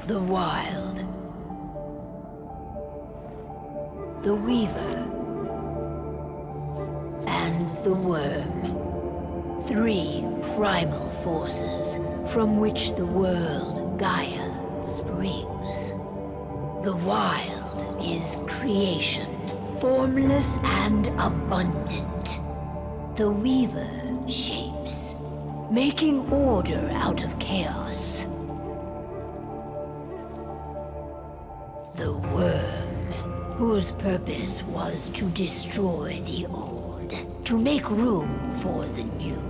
The Wild. The Weaver. And the Worm. 3 primal forces from which the world Gaia springs. The Wild is creation, formless and abundant. The Weaver shapes, making order out of chaos. The Worm, whose purpose was to destroy the old, to make room for the new,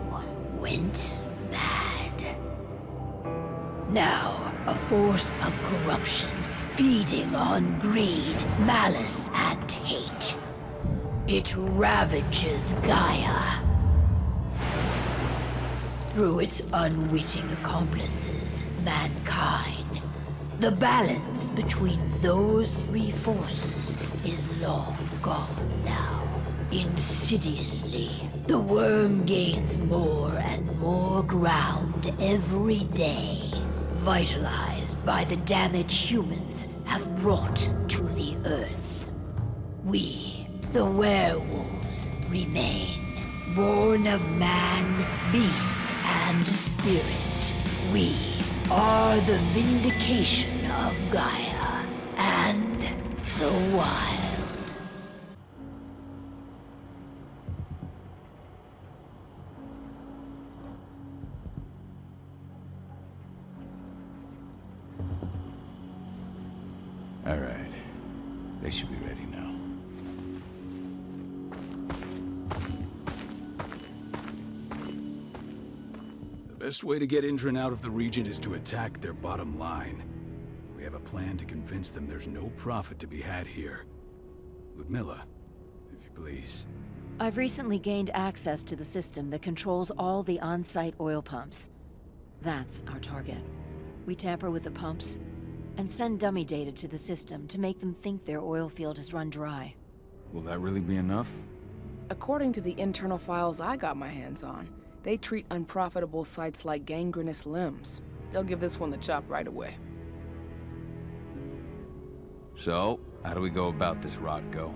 went mad. Now, a force of corruption, feeding on greed, malice, and hate. It ravages Gaia. Through its unwitting accomplices, mankind, the balance between those 3 forces is long gone now. Insidiously, the Worm gains more and more ground every day, vitalized by the damage humans have brought to the Earth. We, the werewolves, remain, born of man, beast, and spirit. We are the vindication of Gaia and the Wild. All right. They should be ready now. The best way to get Indran out of the region is to attack their bottom line. We have a plan to convince them there's no profit to be had here. Ludmilla, if you please. I've recently gained access to the system that controls all the on-site oil pumps. That's our target. We tamper with the pumps and send dummy data to the system to make them think their oil field has run dry. Will that really be enough? According to the internal files I got my hands on, they treat unprofitable sites like gangrenous limbs. They'll give this one the chop right away. So, how do we go about this, Rodko?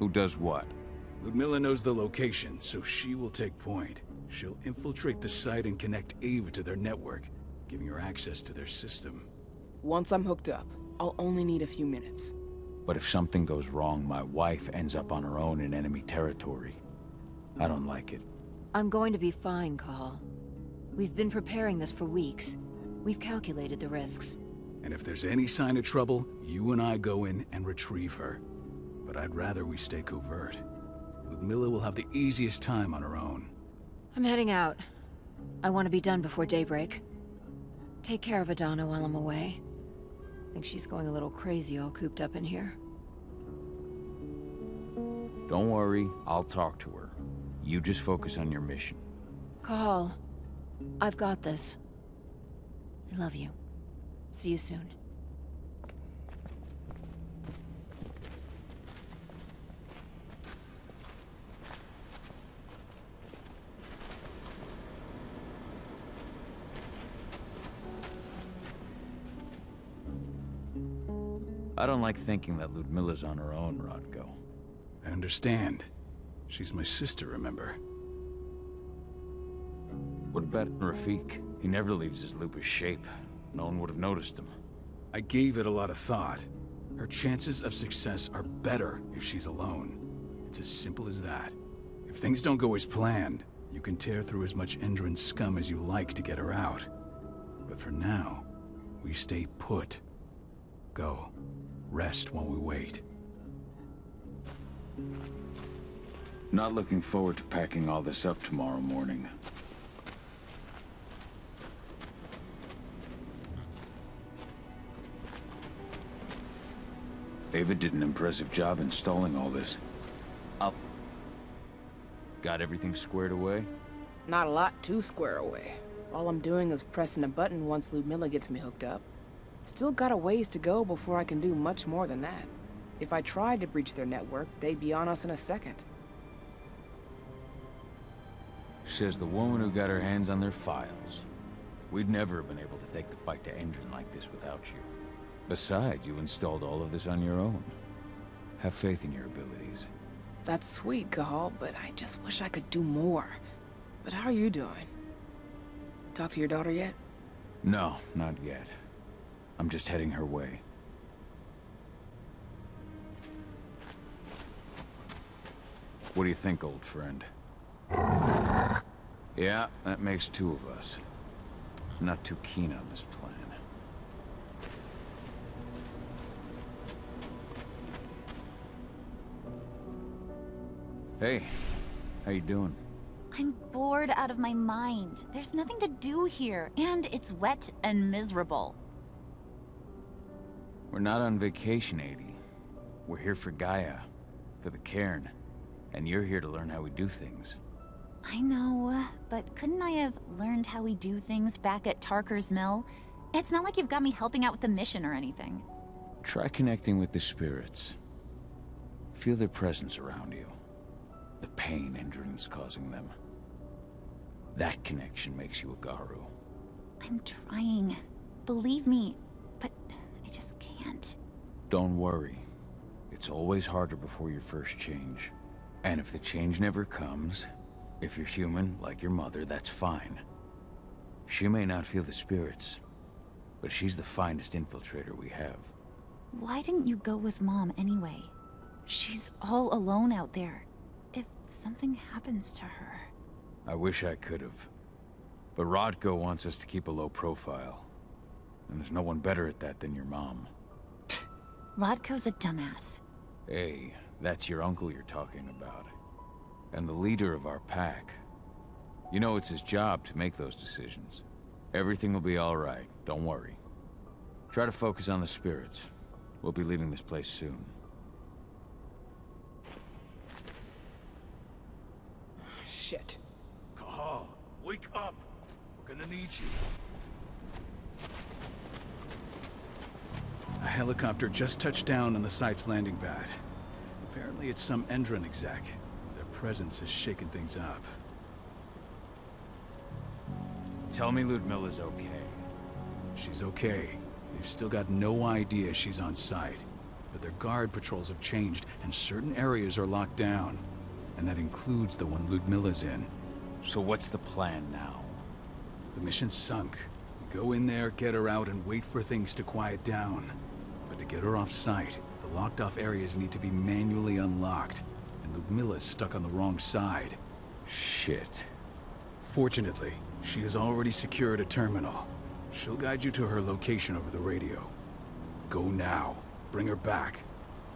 Who does what? Ludmilla knows the location, so she will take point. She'll infiltrate the site and connect Ava to their network, giving her access to their system. Once I'm hooked up, I'll only need a few minutes. But if something goes wrong, my wife ends up on her own in enemy territory. I don't like it. I'm going to be fine, Call. We've been preparing this for weeks. We've calculated the risks. And if there's any sign of trouble, you and I go in and retrieve her. But I'd rather we stay covert. Ludmilla will have the easiest time on her own. I'm heading out. I want to be done before daybreak. Take care of Adana while I'm away. I think she's going a little crazy all cooped up in here. Don't worry, I'll talk to her. You just focus on your mission. Call. I've got this. I love you. See you soon. I don't like thinking that Ludmilla's on her own, Rodko. I understand. She's my sister, remember? What about Rafik? He never leaves his lupus shape. No one would have noticed him. I gave it a lot of thought. Her chances of success are better if she's alone. It's as simple as that. If things don't go as planned, you can tear through as much Endron scum as you like to get her out. But for now, we stay put. Go. Rest while we wait. Not looking forward to packing all this up tomorrow morning. Ava did an impressive job installing all this. Up. Got everything squared away? Not a lot to square away. All I'm doing is pressing a button once Ludmilla gets me hooked up. Still got a ways to go before I can do much more than that. If I tried to breach their network, they'd be on us in a second. Says the woman who got her hands on their files. We'd never have been able to take the fight to Endron like this without you. Besides, you installed all of this on your own. Have faith in your abilities. That's sweet, Cahal, but I just wish I could do more. But how are you doing? Talk to your daughter yet? No, not yet. I'm just heading her way. What do you think, old friend? Yeah, that makes two of us. I'm not too keen on this plan. Hey, how you doing? I'm bored out of my mind. There's nothing to do here, and it's wet and miserable. We're not on vacation, Adie. We're here for Gaia, for the cairn, and you're here to learn how we do things. I know, but couldn't I have learned how we do things back at Tarker's Mill? It's not like you've got me helping out with the mission or anything. Try connecting with the spirits. Feel their presence around you. The pain Endron's causing them. That connection makes you a Garu. I'm trying. Believe me, but I just can't. Don't worry. It's always harder before your first change. And if the change never comes, if you're human, like your mother, that's fine. She may not feel the spirits, but she's the finest infiltrator we have. Why didn't you go with Mom anyway? She's all alone out there. If something happens to her... I wish I could have. But Rodko wants us to keep a low profile. And there's no one better at that than your mom. Rodko's a dumbass. Hey, that's your uncle you're talking about. And the leader of our pack. You know it's his job to make those decisions. Everything will be all right, don't worry. Try to focus on the spirits. We'll be leaving this place soon. Shit. Cahal, wake up! We're gonna need you. A helicopter just touched down on the site's landing pad. Apparently it's some Endron exec. Their presence has shaken things up. Tell me Ludmilla's okay. She's okay. They've still got no idea she's on site. but their guard patrols have changed, and certain areas are locked down. And that includes the one Ludmilla's in. So what's the plan now? The mission's sunk. We go in there, get her out, and wait for things to quiet down. But to get her off site, the locked-off areas need to be manually unlocked, and Ludmilla's stuck on the wrong side. Shit. Fortunately, she has already secured a terminal. She'll guide you to her location over the radio. Go now. Bring her back.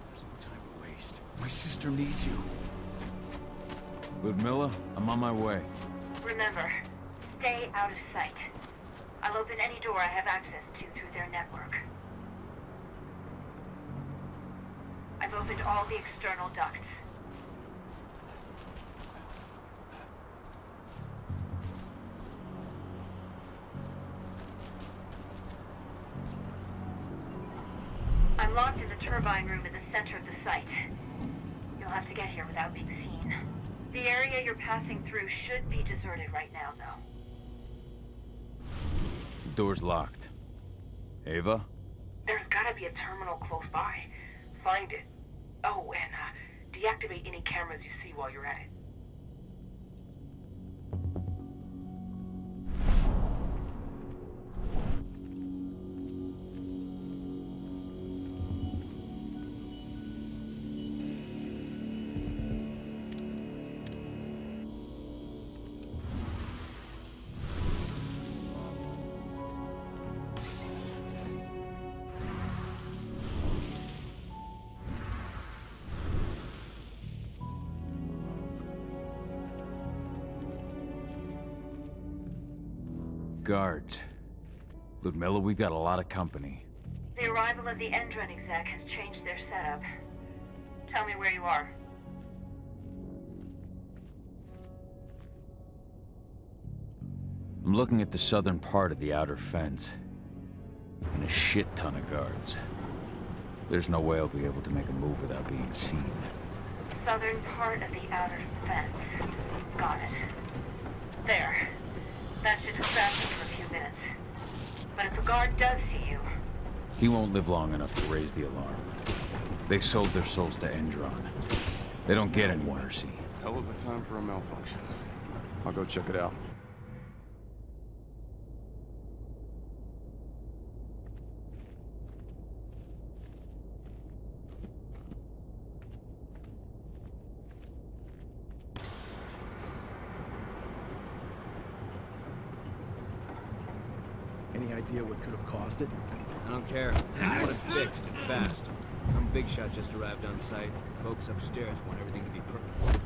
There's no time to waste. My sister needs you. Ludmilla, I'm on my way. Remember, stay out of sight. I'll open any door I have access to through their network. I've opened all the external ducts. I'm locked in the turbine room in the center of the site. You'll have to get here without being seen. The area you're passing through should be deserted right now, though. The door's locked. Ava? There's gotta be a terminal close by. Find it. Oh, and deactivate any cameras you see while you're at it. Guards. Ludmilla, we've got a lot of company. The arrival of the Endron exec has changed their setup. Tell me where you are. I'm looking at the southern part of the outer fence. And a shit ton of guards. There's no way I'll be able to make a move without being seen. Southern part of the outer fence. Got it. There. That should distract you for a few minutes. But if a guard does see you... He won't live long enough to raise the alarm. They sold their souls to Endron. They don't get any mercy. Hell of a time for a malfunction. I'll go check it out. Any idea what could have caused it? I don't care. I want it fixed and fast. Some big shot just arrived on site. Folks upstairs want everything to be perfect.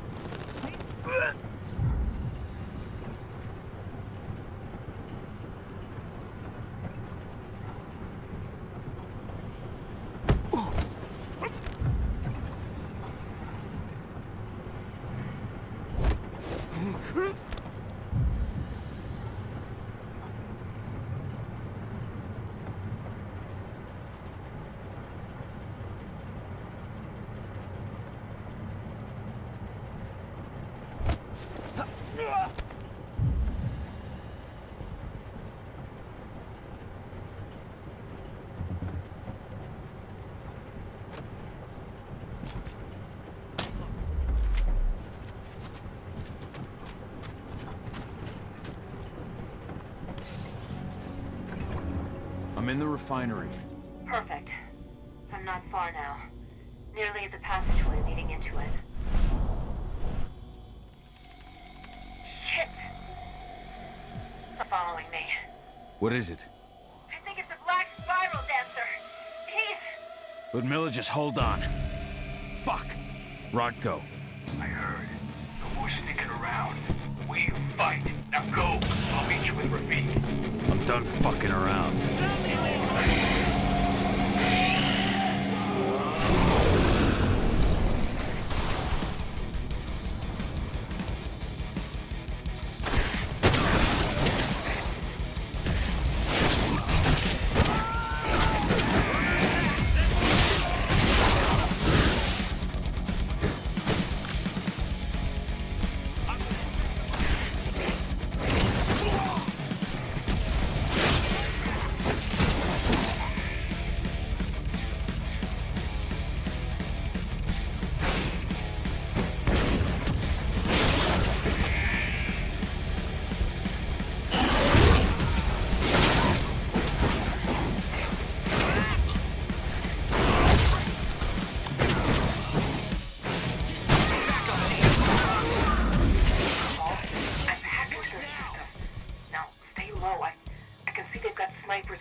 I'm in the refinery. Perfect. I'm not far now. Nearly at the passageway leading into it. Shit! Stop following me. What is it? I think it's a black spiral dancer. He's... Ludmilla, just hold on. Fuck. Rodko. I heard. No more sneaking around. We fight. Now go. I'll meet you with Rafik. I'm done fucking around.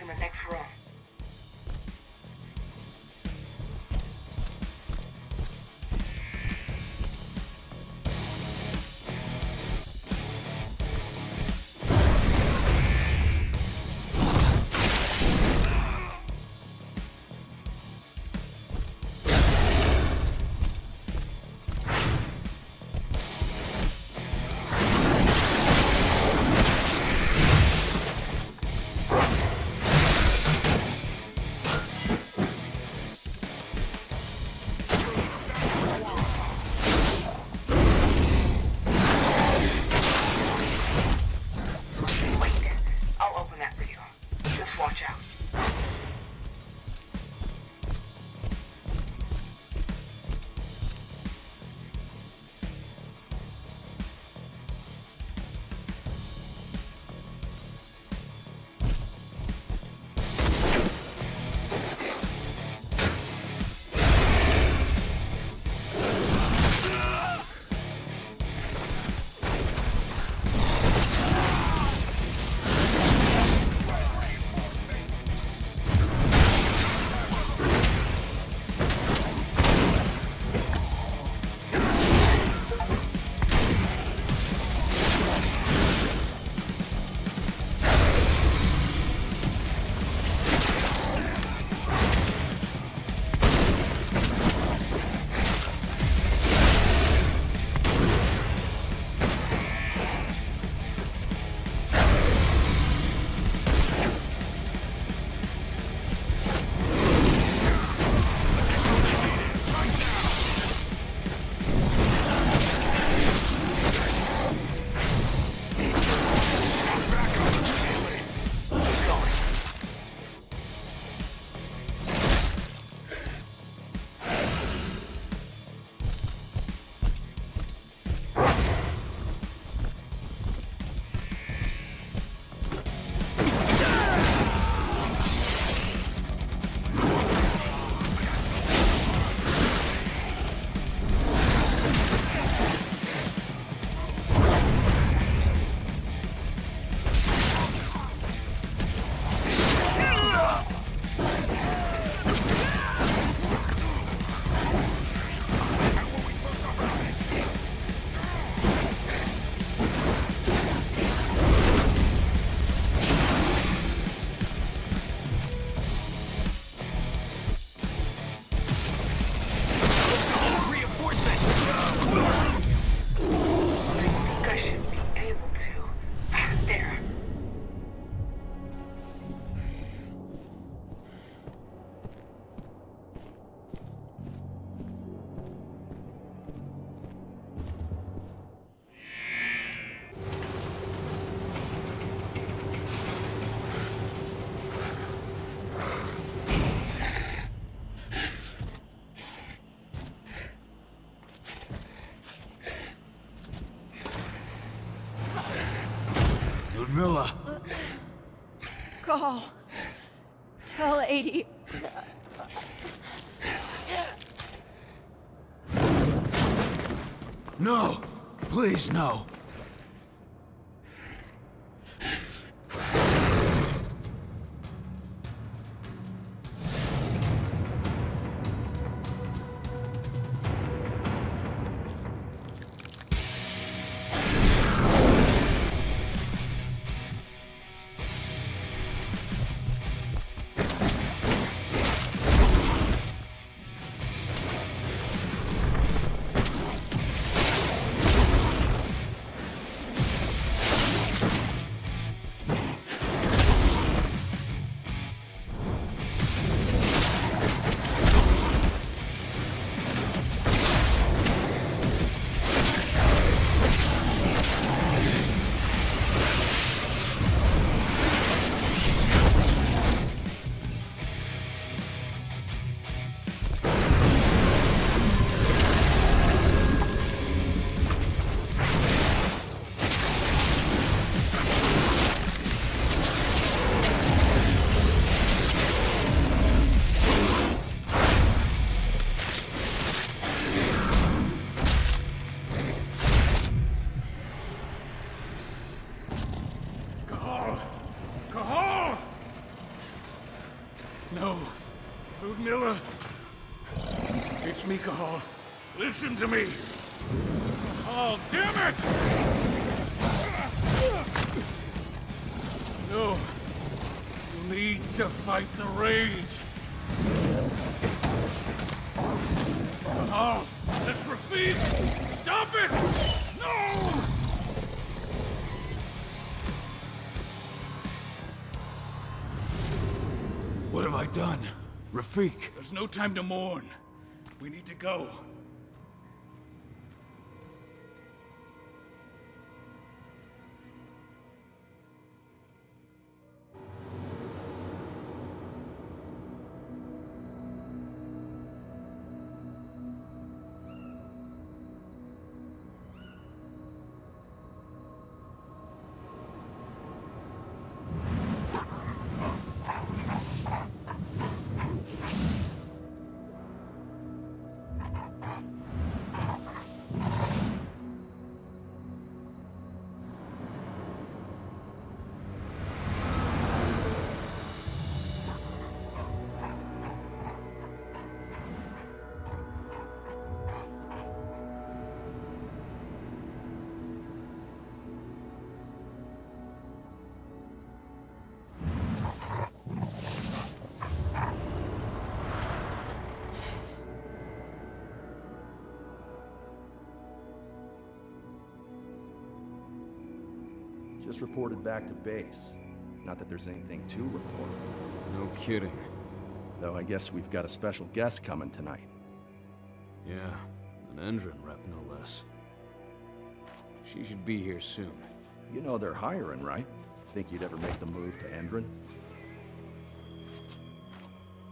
in the next room. Milla. Call. Tell 80. No! Please, no. No. Ludmilla. It's me, Cahal. Listen to me. Cahal, damn it! No. You need to fight the rage. Cahal, that's Rafik! Stop it! No! What have I done? Rafik. There's no time to mourn. We need to go. Just reported back to base. Not that there's anything to report. No kidding. Though I guess we've got a special guest coming tonight. Yeah, an Endron rep no less. She should be here soon. You know they're hiring, right? Think you'd ever make the move to Endron?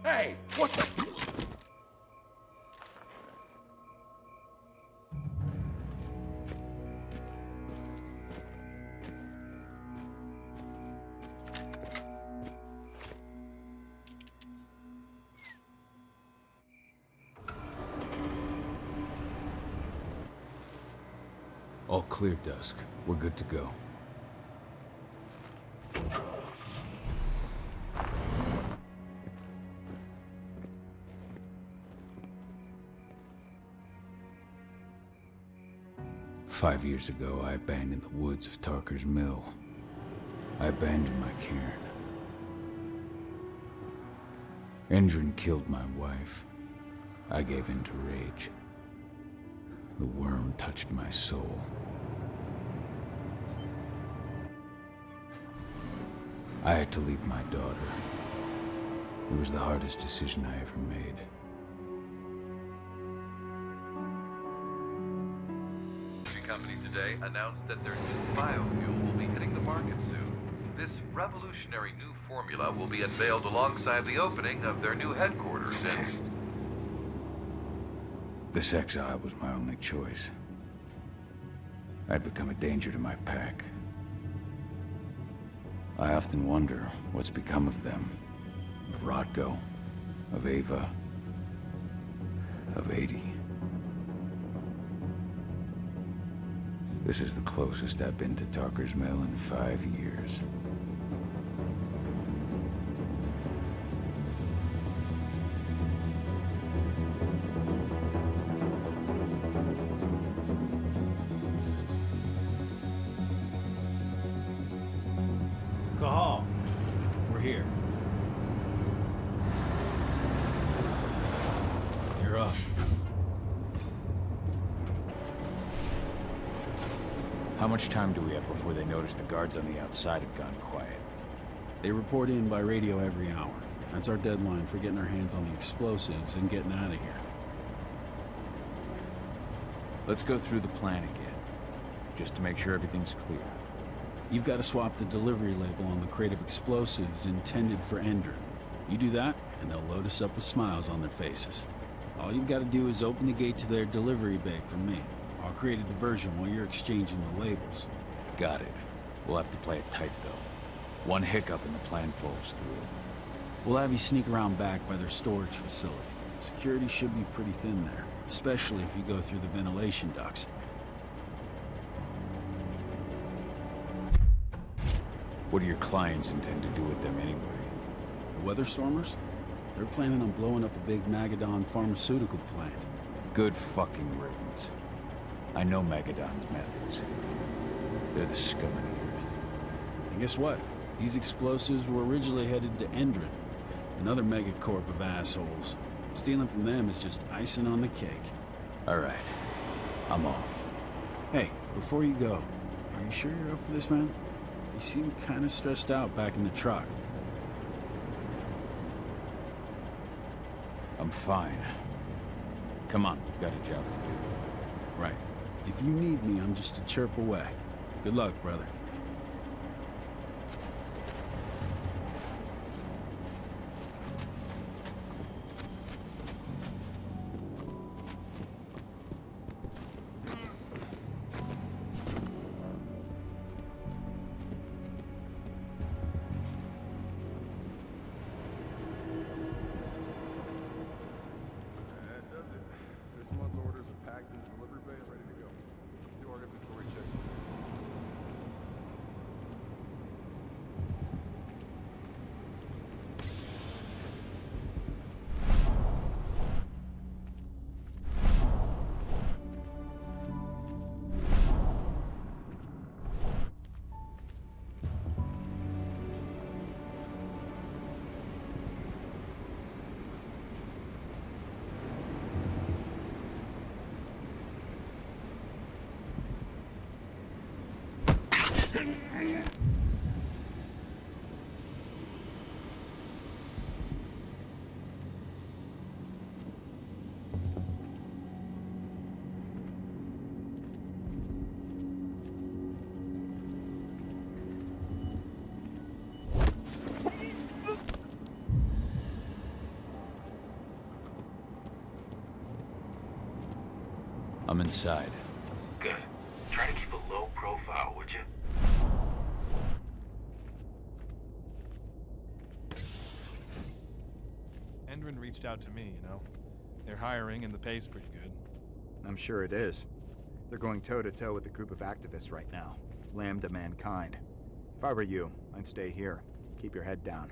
Hey! What the... All clear, Dusk. We're good to go. "5 years ago, I abandoned the woods of Tarker's Mill. I abandoned my cairn. Endron killed my wife. I gave in to rage. The worm touched my soul. I had to leave my daughter. It was the hardest decision I ever made. The company today announced that their new biofuel will be hitting the market soon. This revolutionary new formula will be unveiled alongside the opening of their new headquarters in... This exile was my only choice. I'd become a danger to my pack. I often wonder what's become of them. Of Rodko, of Ava, of 80. This is the closest I've been to Tarker's Mill in 5 years. Cahal, we're here. You're up. How much time do we have before they notice the guards on the outside have gone quiet? They report in by radio every hour. That's our deadline for getting our hands on the explosives and getting out of here. Let's go through the plan again, just to make sure everything's clear. You've got to swap the delivery label on the crate of explosives intended for Endron. You do that, and they'll load us up with smiles on their faces. All you've got to do is open the gate to their delivery bay for me. I'll create a diversion while you're exchanging the labels. Got it. We'll have to play it tight, though. One hiccup and the plan falls through. We'll have you sneak around back by their storage facility. Security should be pretty thin there, especially if you go through the ventilation ducts. What do your clients intend to do with them anyway? The Weatherstormers? They're planning on blowing up a big Magadon pharmaceutical plant. Good fucking riddance. I know Magadon's methods. They're the scum of the earth. And guess what? These explosives were originally headed to Endron, another megacorp of assholes. Stealing from them is just icing on the cake. All right. I'm off. Hey, before you go, are you sure you're up for this, man? You seem kind of stressed out back in the truck. I'm fine. Come on, we've got a job to do. Right. If you need me, I'm just a chirp away. Good luck, brother. I'm inside. Good. Try to keep a low profile, would you? Endron reached out to me, you know. They're hiring and the pay's pretty good. I'm sure it is. They're going toe-to-toe with a group of activists right now. Lambda Mankind. If I were you, I'd stay here. Keep your head down.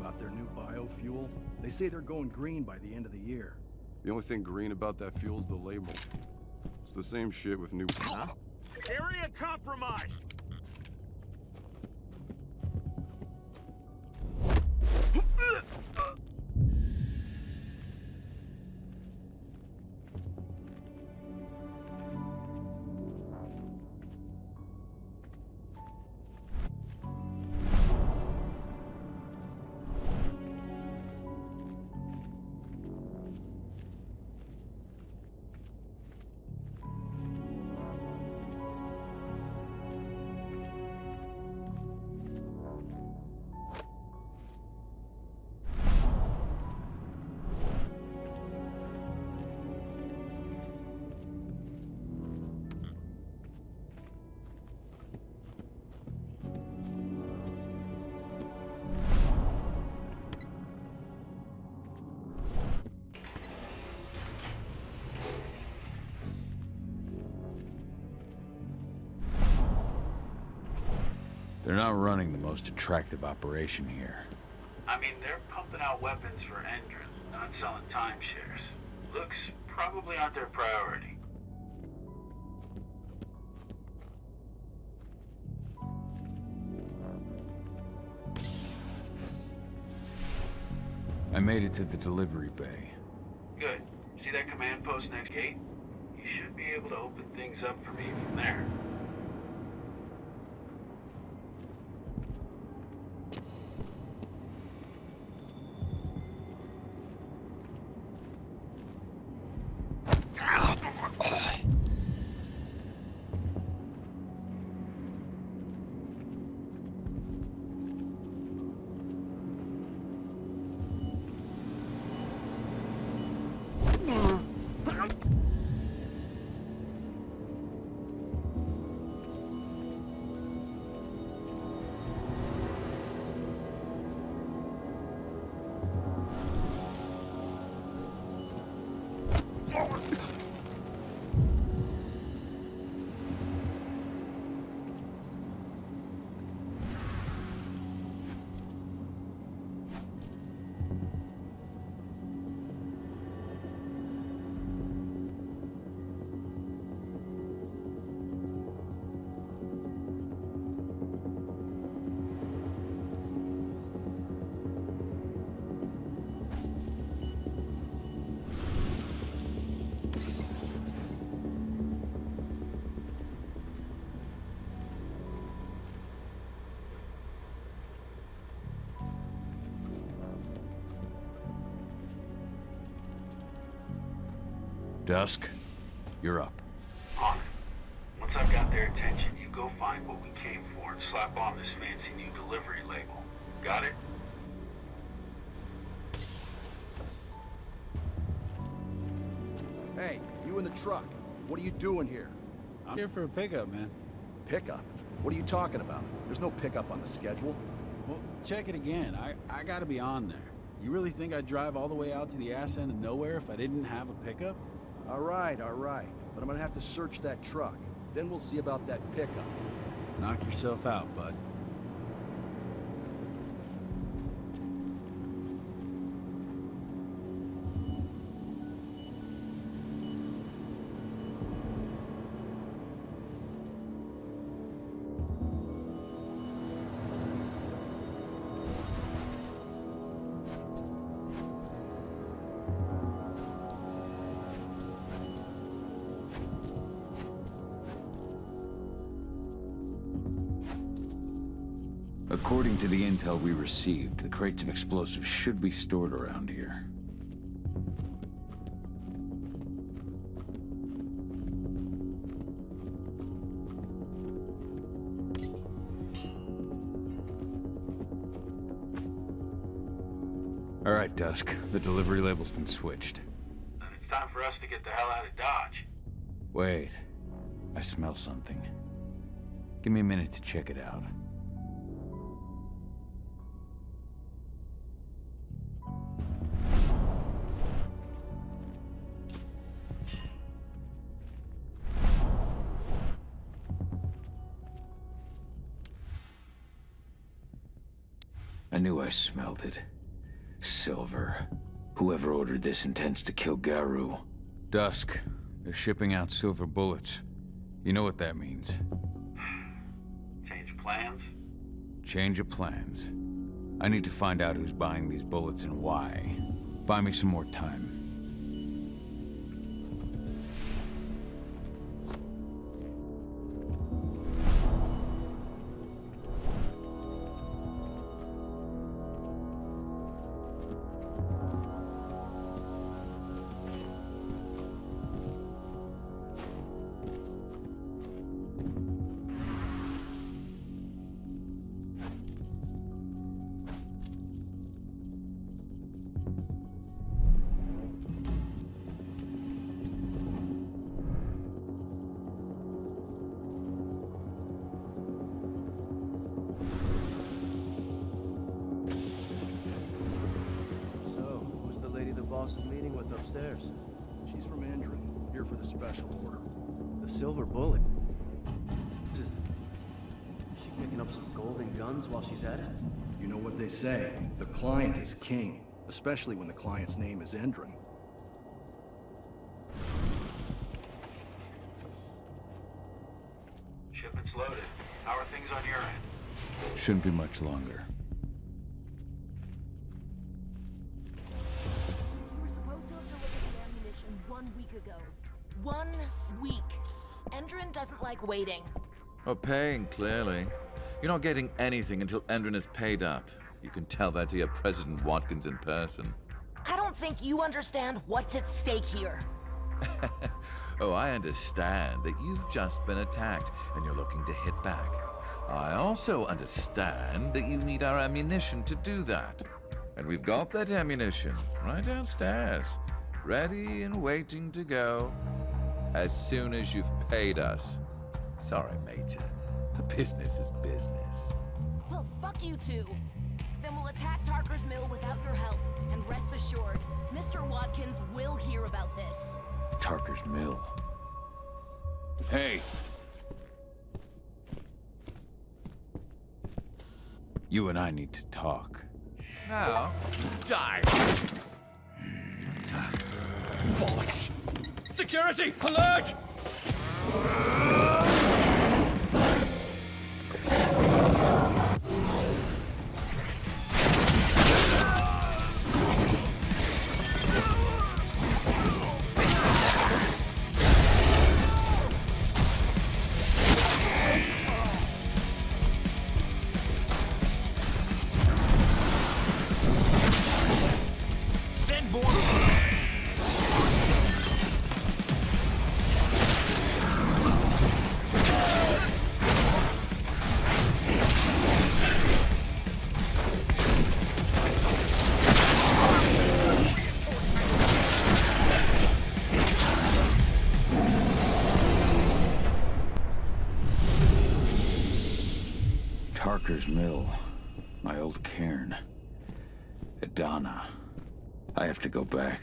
About their new biofuel? They say they're going green by the end of the year. The only thing green about that fuel's the label. It's the same shit with new... Huh? Area compromised! They're not running the most attractive operation here. I mean, they're pumping out weapons for Endron, not selling timeshares. Looks probably aren't their priority. I made it to the delivery bay. Good. See that command post next gate? You should be able to open things up for me from there. Dusk, you're up. On it. Once I've got their attention, you go find what we came for and slap on this fancy new delivery label. Got it? Hey, you in the truck. What are you doing here? I'm here for a pickup, man. Pickup? What are you talking about? There's no pickup on the schedule. Well, check it again. I gotta be on there. You really think I'd drive all the way out to the ass end of nowhere if I didn't have a pickup? All right. But I'm gonna have to search that truck. Then we'll see about that pickup. Knock yourself out, bud. According to the intel we received, the crates of explosives should be stored around here. All right, Dusk. The delivery label's been switched. Then it's time for us to get the hell out of Dodge. Wait. I smell something. Give me a minute to check it out. I knew I smelled it. Silver. Whoever ordered this intends to kill Garou. Dusk. They're shipping out silver bullets. You know what that means. Change of plans? Change of plans. I need to find out who's buying these bullets and why. Buy me some more time. boss is meeting with upstairs. She's from Endron, here for the special order. The silver bullet. Is she picking up some golden guns while she's at it? You know what they say, the client is king, especially when the client's name is Endron. Shipment's loaded. How are things on your end? Shouldn't be much longer. 1 week. Endrin doesn't like waiting. Oh, paying, clearly. You're not getting anything until Endrin is paid up. You can tell that to your President Watkins in person. I don't think you understand what's at stake here. Oh, I understand that you've just been attacked and you're looking to hit back. I also understand that you need our ammunition to do that. And we've got that ammunition right downstairs, ready and waiting to go as soon as you've paid us. Sorry, Major. The business is business. Well, fuck you two. Then we'll attack Tarker's Mill without your help. And rest assured, Mr. Watkins will hear about this. Tarker's Mill. Hey! You and I need to talk. Now, die! Bollocks! Security! Alert! Send more. Tarker's Mill. My old cairn. Adana. I have to go back.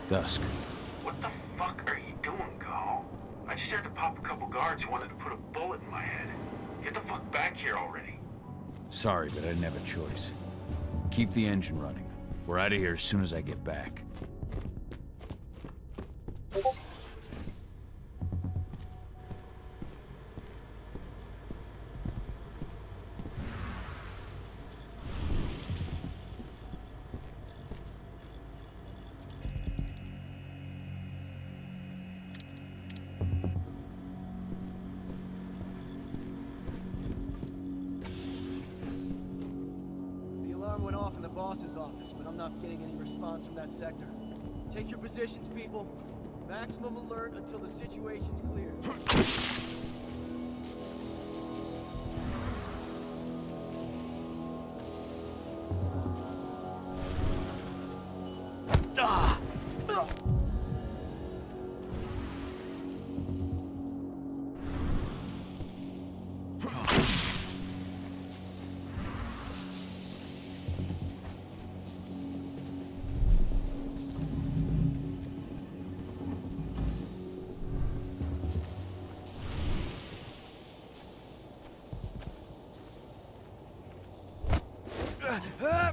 Dusk. What the fuck are you doing, Go? I just had to pop a couple guards who wanted to put a bullet in my head. Get the fuck back here already. Sorry, but I didn't have a choice. Keep the engine running. We're out of here as soon as I get back. Went off in the boss's office, but I'm not getting any response from that sector. Take your positions, people. Maximum alert until the situation's clear.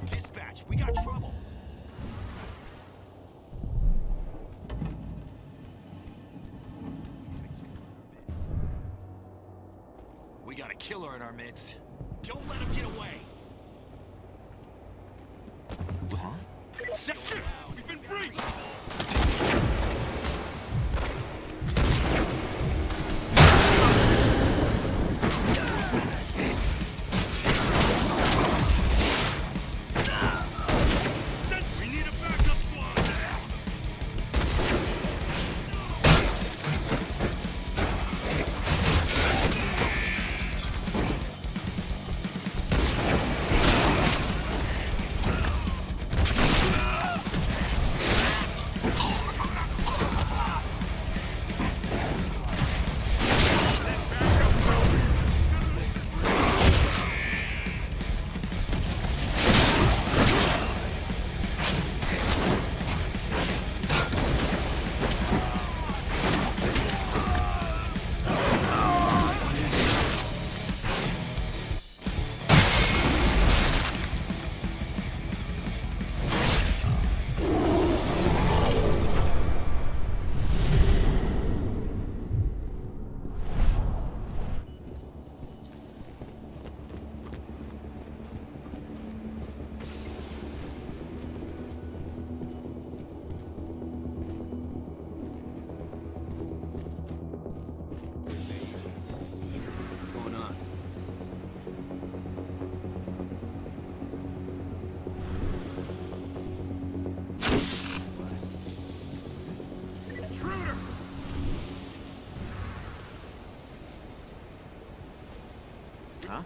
Dispatch, we got trouble. We got a killer in our midst. Don't let him get away. Huh? We've been free! huh?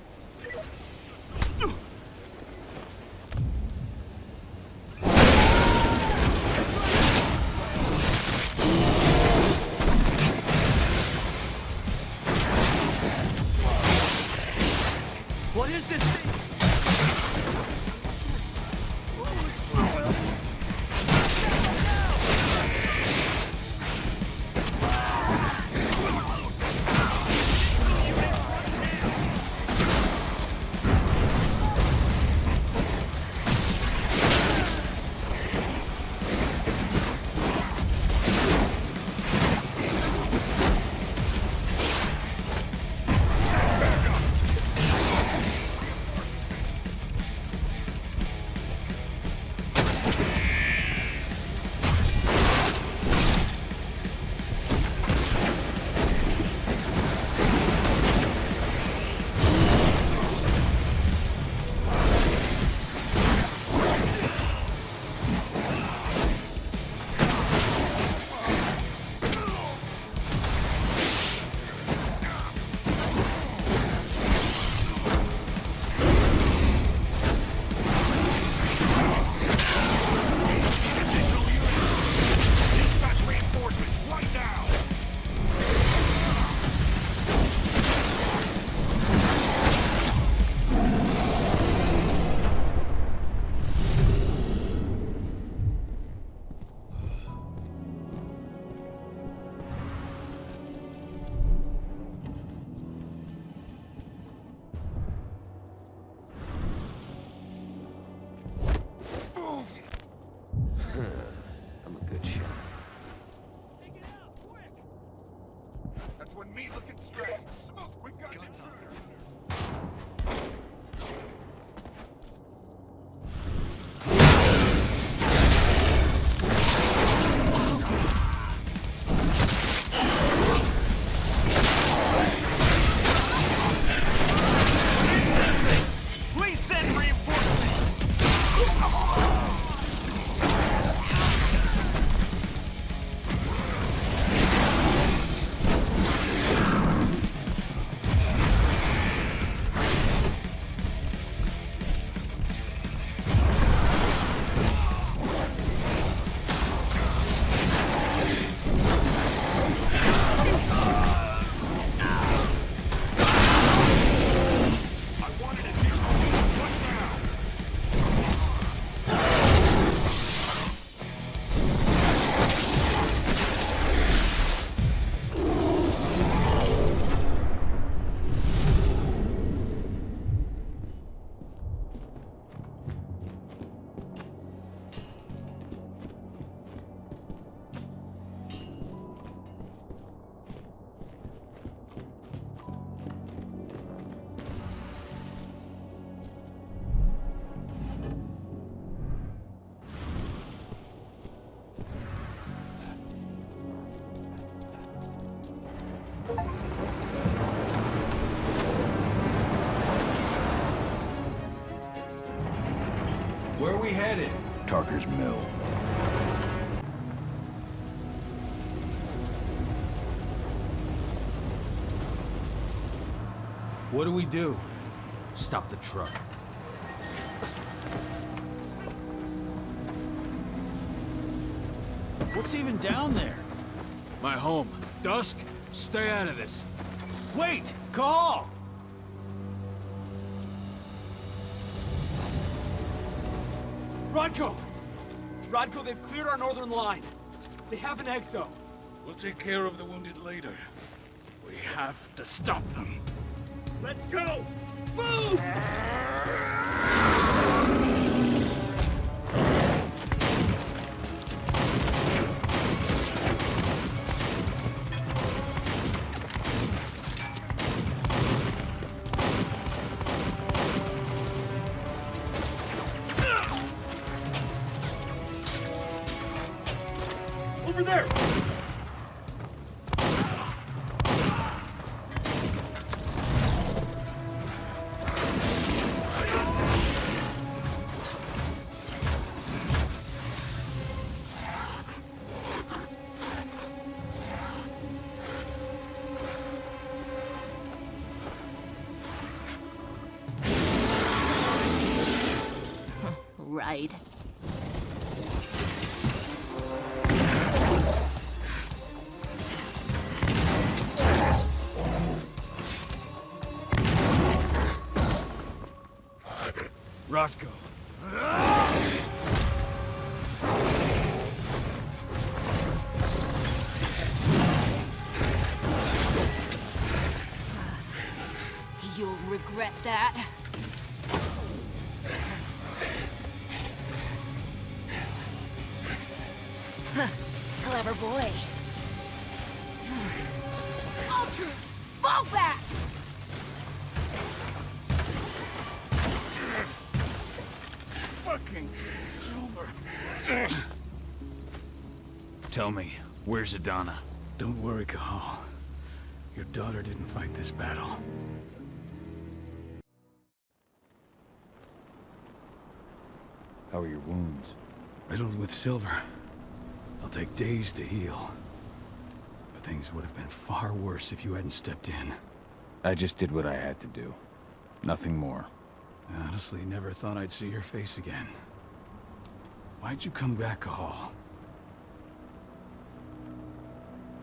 What is this thing? I'm a good shot. That's when meat looking straight. Smoke, we got guns on there. Please send reinforcements! Where are we headed? Tarker's Mill. What do we do? Stop the truck. What's even down there? My home. Dusk, stay out of this. Wait! Call! Rodko! Rodko, they've cleared our northern line. They have an exo. We'll take care of the wounded later. We have to stop them. Let's go! Move! Over there! ride. Rotko. You'll regret that. Clever boy. Ultras, fall back! Fucking Silver. Tell me, where's Adana? Don't worry, Cahal. Your daughter didn't fight this battle. How are your wounds? Riddled with silver. They'll take days to heal. But things would have been far worse if you hadn't stepped in. I just did what I had to do. Nothing more. I honestly never thought I'd see your face again. Why'd you come back, Cahal?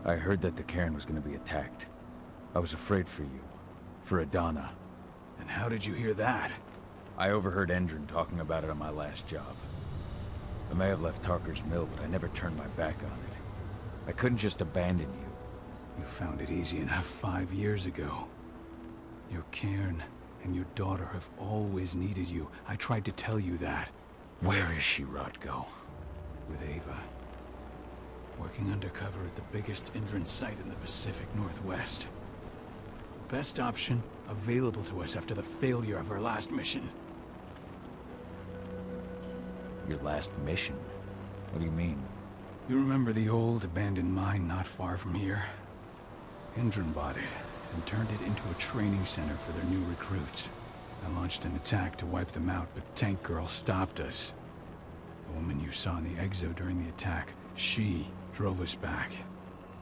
I heard that the cairn was going to be attacked. I was afraid for you. For Adana. And how did you hear that? I overheard Endron talking about it on my last job. I may have left Tarker's Mill, but I never turned my back on it. I couldn't just abandon you. You found it easy enough 5 years ago. Your cairn and your daughter have always needed you. I tried to tell you that. Where is she, Rotko? With Ava. Working undercover at the biggest Endron site in the Pacific Northwest. Best option available to us after the failure of our last mission. Your last mission? What do you mean? You remember the old abandoned mine not far from here? Endron bought it and turned it into a training center for their new recruits. I launched an attack to wipe them out, but Tank Girl stopped us. The woman you saw in the exo during the attack, she drove us back.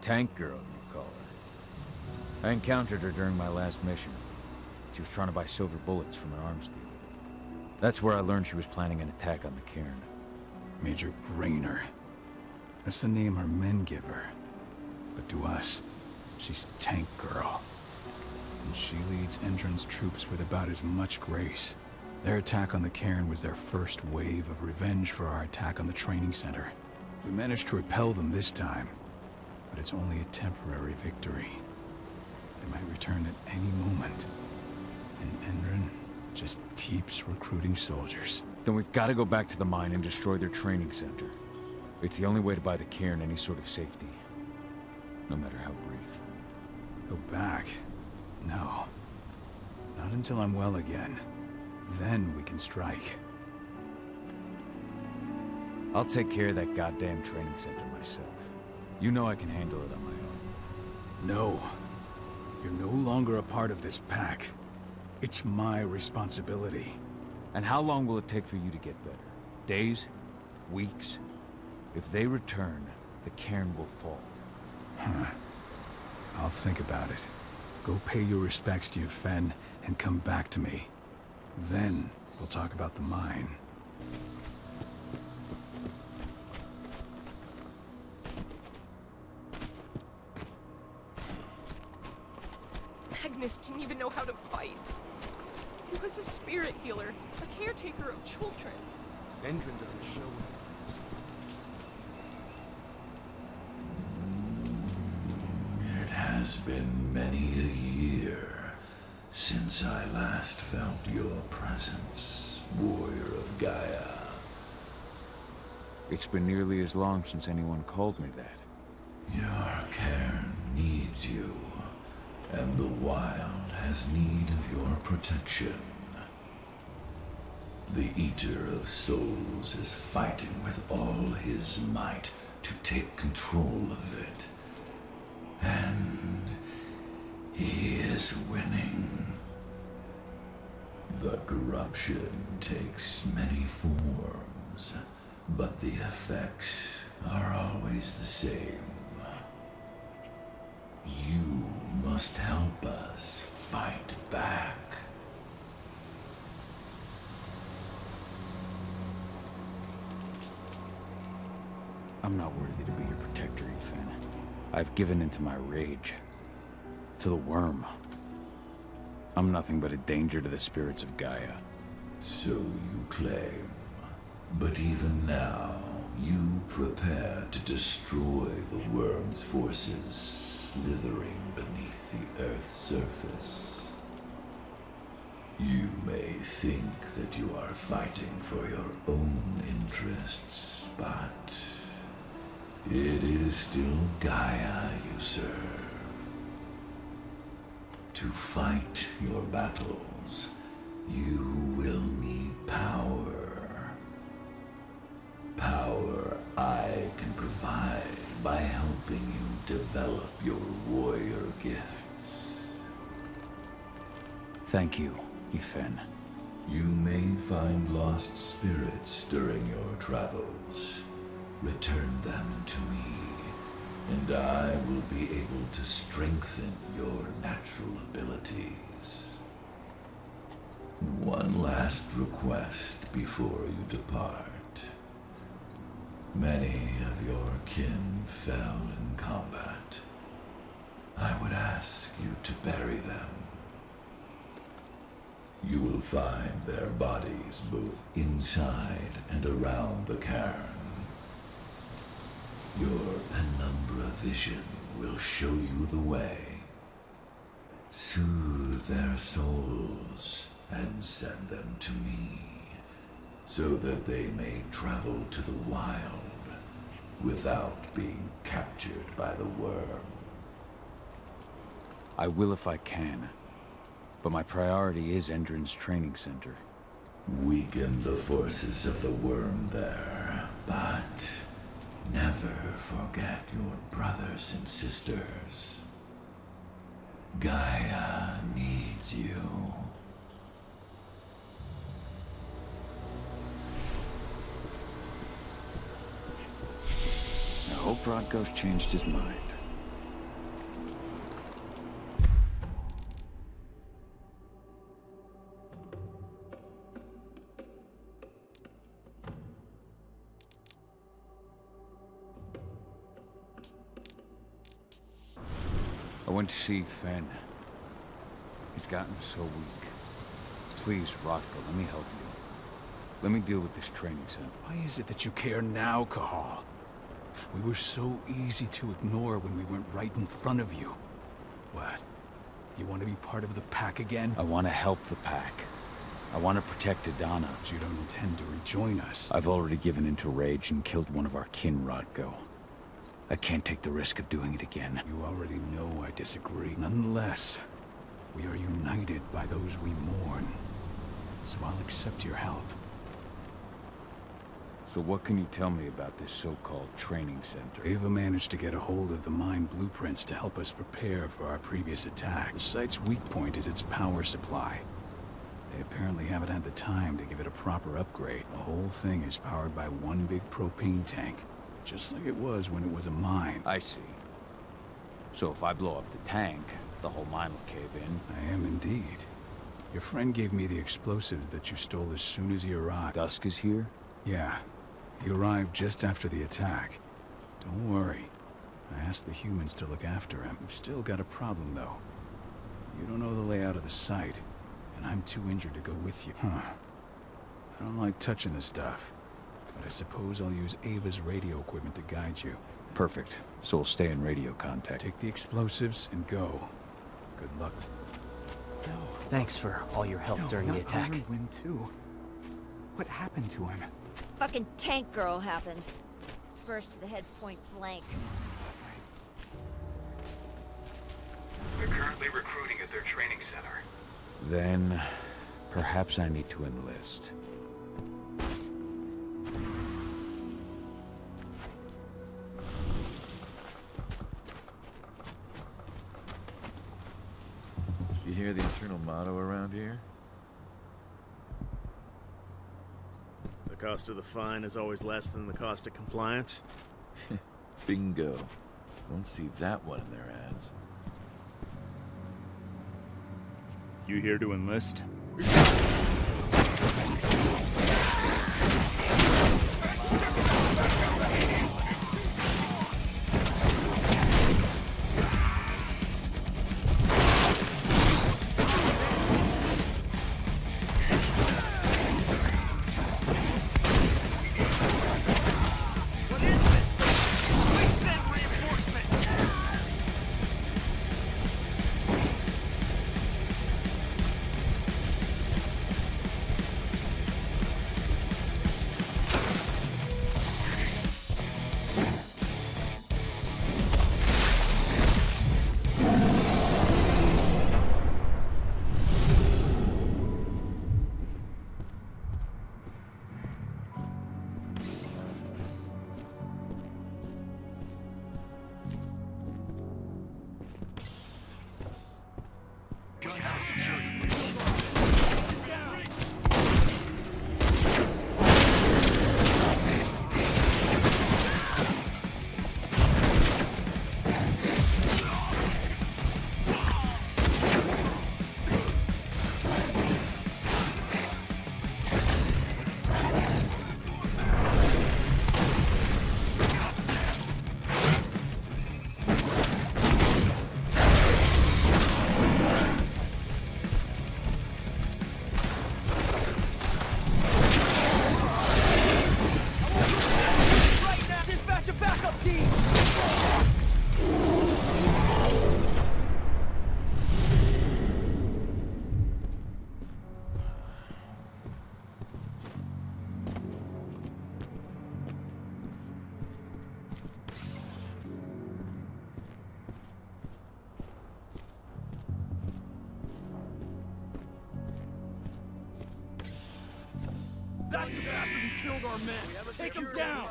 Tank Girl, you call her. I encountered her during my last mission. She was trying to buy silver bullets from an arms dealer. That's where I learned she was planning an attack on the cairn. Major Brainer. That's the name her men give her. But to us, she's Tank Girl. And she leads Endron's troops with about as much grace. Their attack on the cairn was their first wave of revenge for our attack on the training center. We managed to repel them this time, but it's only a temporary victory. They might return at any moment. And Endron just keeps recruiting soldiers. Then we've got to go back to the mine and destroy their training center. It's the only way to buy the cairn any sort of safety. No matter how brief. Go back? No. Not until I'm well again. Then we can strike. I'll take care of that goddamn training center myself. You know I can handle it on my own. No. You're no longer a part of this pack. It's my responsibility. And how long will it take for you to get better? Days? Weeks? If they return, the cairn will fall. Huh. I'll think about it. Go pay your respects to your Fen and come back to me. Then we'll talk about the mine. Agnes didn't even know how to fight. He was a spirit healer, a caretaker of children. Endron doesn't show it. It has been many a year since I last felt your presence, warrior of Gaia. It's been nearly as long since anyone called me that. Your cairn needs you, and the wild has need of your protection. The Eater of Souls is fighting with all his might to take control of it. And he is winning. The corruption takes many forms, but the effects are always the same. You must help us fight back. I'm not worthy to be your protector, Ethan. I've given into my rage. To the worm. I'm nothing but a danger to the spirits of Gaia. So you claim. But even now, you prepare to destroy the worm's forces slithering beneath the Earth's surface. You may think that you are fighting for your own interests, but it is still Gaia you serve. To fight your battles, you will need power. Power I can provide by helping you develop your warrior gifts. Thank you, Ethan. You may find lost spirits during your travels. Return them to me, and I will be able to strengthen your natural abilities. One last request before you depart. Many of your kin fell in combat. I would ask you to bury them. You will find their bodies both inside and around the cairn. Your penumbra vision will show you the way. Soothe their souls and send them to me, so that they may travel to the wild without being captured by the worm. I will if I can, but my priority is Endron's training center. Weaken the forces of the worm there, but never forget your brothers and sisters. Gaia needs you. I hope Rodko's changed his mind. I went to see Fen. He's gotten so weak. Please, Rodko, let me help you. Let me deal with this training center. Why is it that you care now, Cahal? We were so easy to ignore when we went right in front of you. What? You want to be part of the pack again? I want to help the pack. I want to protect Adana. But you don't intend to rejoin us. I've already given into rage and killed one of our kin, Rodko. I can't take the risk of doing it again. You already know I disagree. Nonetheless, we are united by those we mourn. So I'll accept your help. So what can you tell me about this so-called training center? Ava managed to get a hold of the mine blueprints to help us prepare for our previous attack. The site's weak point is its power supply. They apparently haven't had the time to give it a proper upgrade. The whole thing is powered by one big propane tank, just like it was when it was a mine. I see. So if I blow up the tank, the whole mine will cave in? I am indeed. Your friend gave me the explosives that you stole as soon as he arrived. Dusk is here? Yeah. He arrived just after the attack. Don't worry. I asked the humans to look after him. We've still got a problem, though. You don't know the layout of the site, and I'm too injured to go with you. I don't like touching this stuff, but I suppose I'll use Ava's radio equipment to guide you. Perfect. So we'll stay in radio contact. Take the explosives and go. Good luck. No. Thanks for all your help during the attack. Win too. What happened to him? Fucking tank girl happened. Burst to the head point blank. They're currently recruiting at their training center. Then, perhaps I need to enlist. You hear the internal motto around here? The cost of the fine is always less than the cost of compliance? Bingo. Won't see that one in their ads. You here to enlist? That's the bastard who killed our men! Take him down!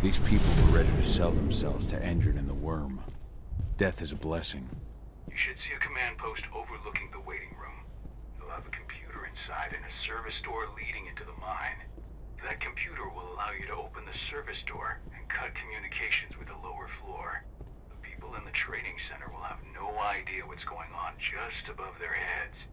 These people were ready to sell themselves to Endron and the Worm. Death is a blessing. You should see a command post overlooking the waiting room. You'll have a computer inside and a service door leading into the mine. That computer will allow you to open the service door and cut communications with the lower floor. The people in the trading center will have no idea what's going on just above their heads.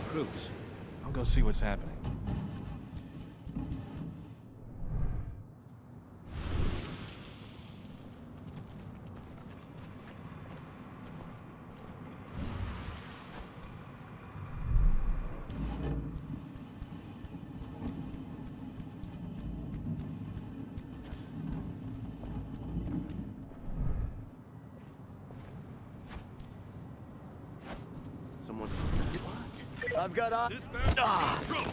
Recruits. I'll go see what's happening. Someone... I've got Trouble.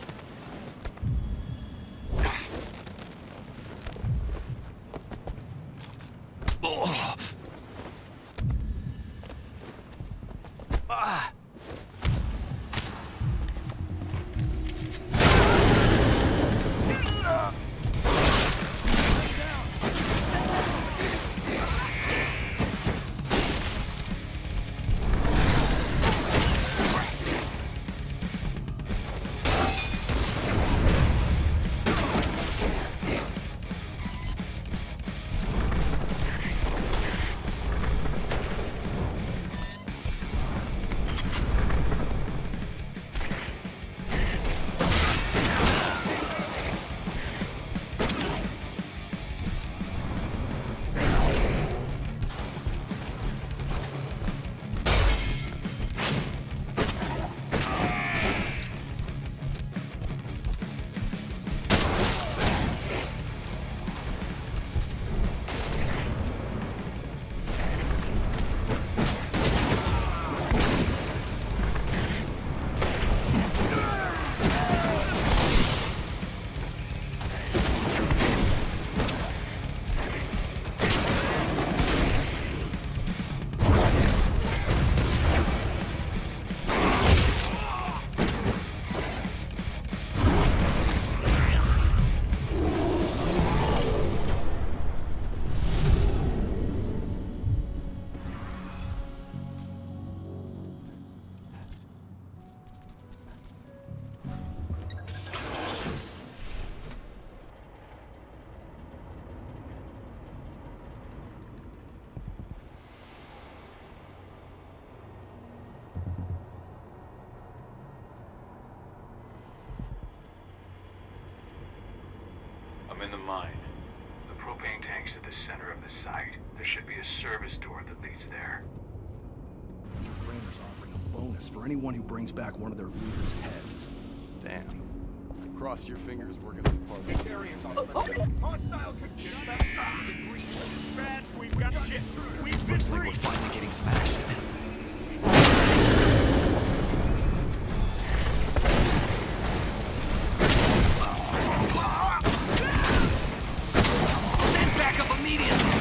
I'm in the mine. The propane tank's at the center of the site. There should be a service door that leads there. Rainer's offering a bonus for anyone who brings back one of their leaders' heads. Damn. Cross your fingers, we're gonna be part of This area's on hostile condition. The breach is bad. We've got shit. We've been Looks like we're finally getting some action. Send backup immediately.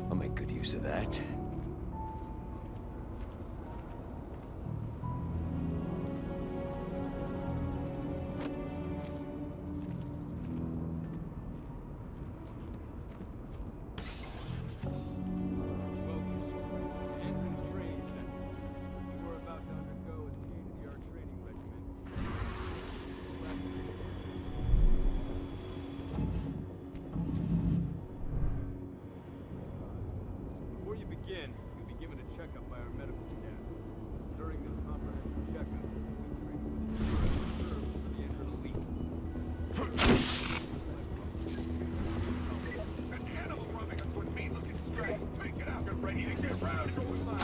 I'll make good use of that. Before you begin, you'll be given a checkup by our medical staff. During this comprehensive checkup, we trace with the reserve for the entered elite. An animal rubbing us with me looking straight. Take it out. Get ready to get round. Going loud.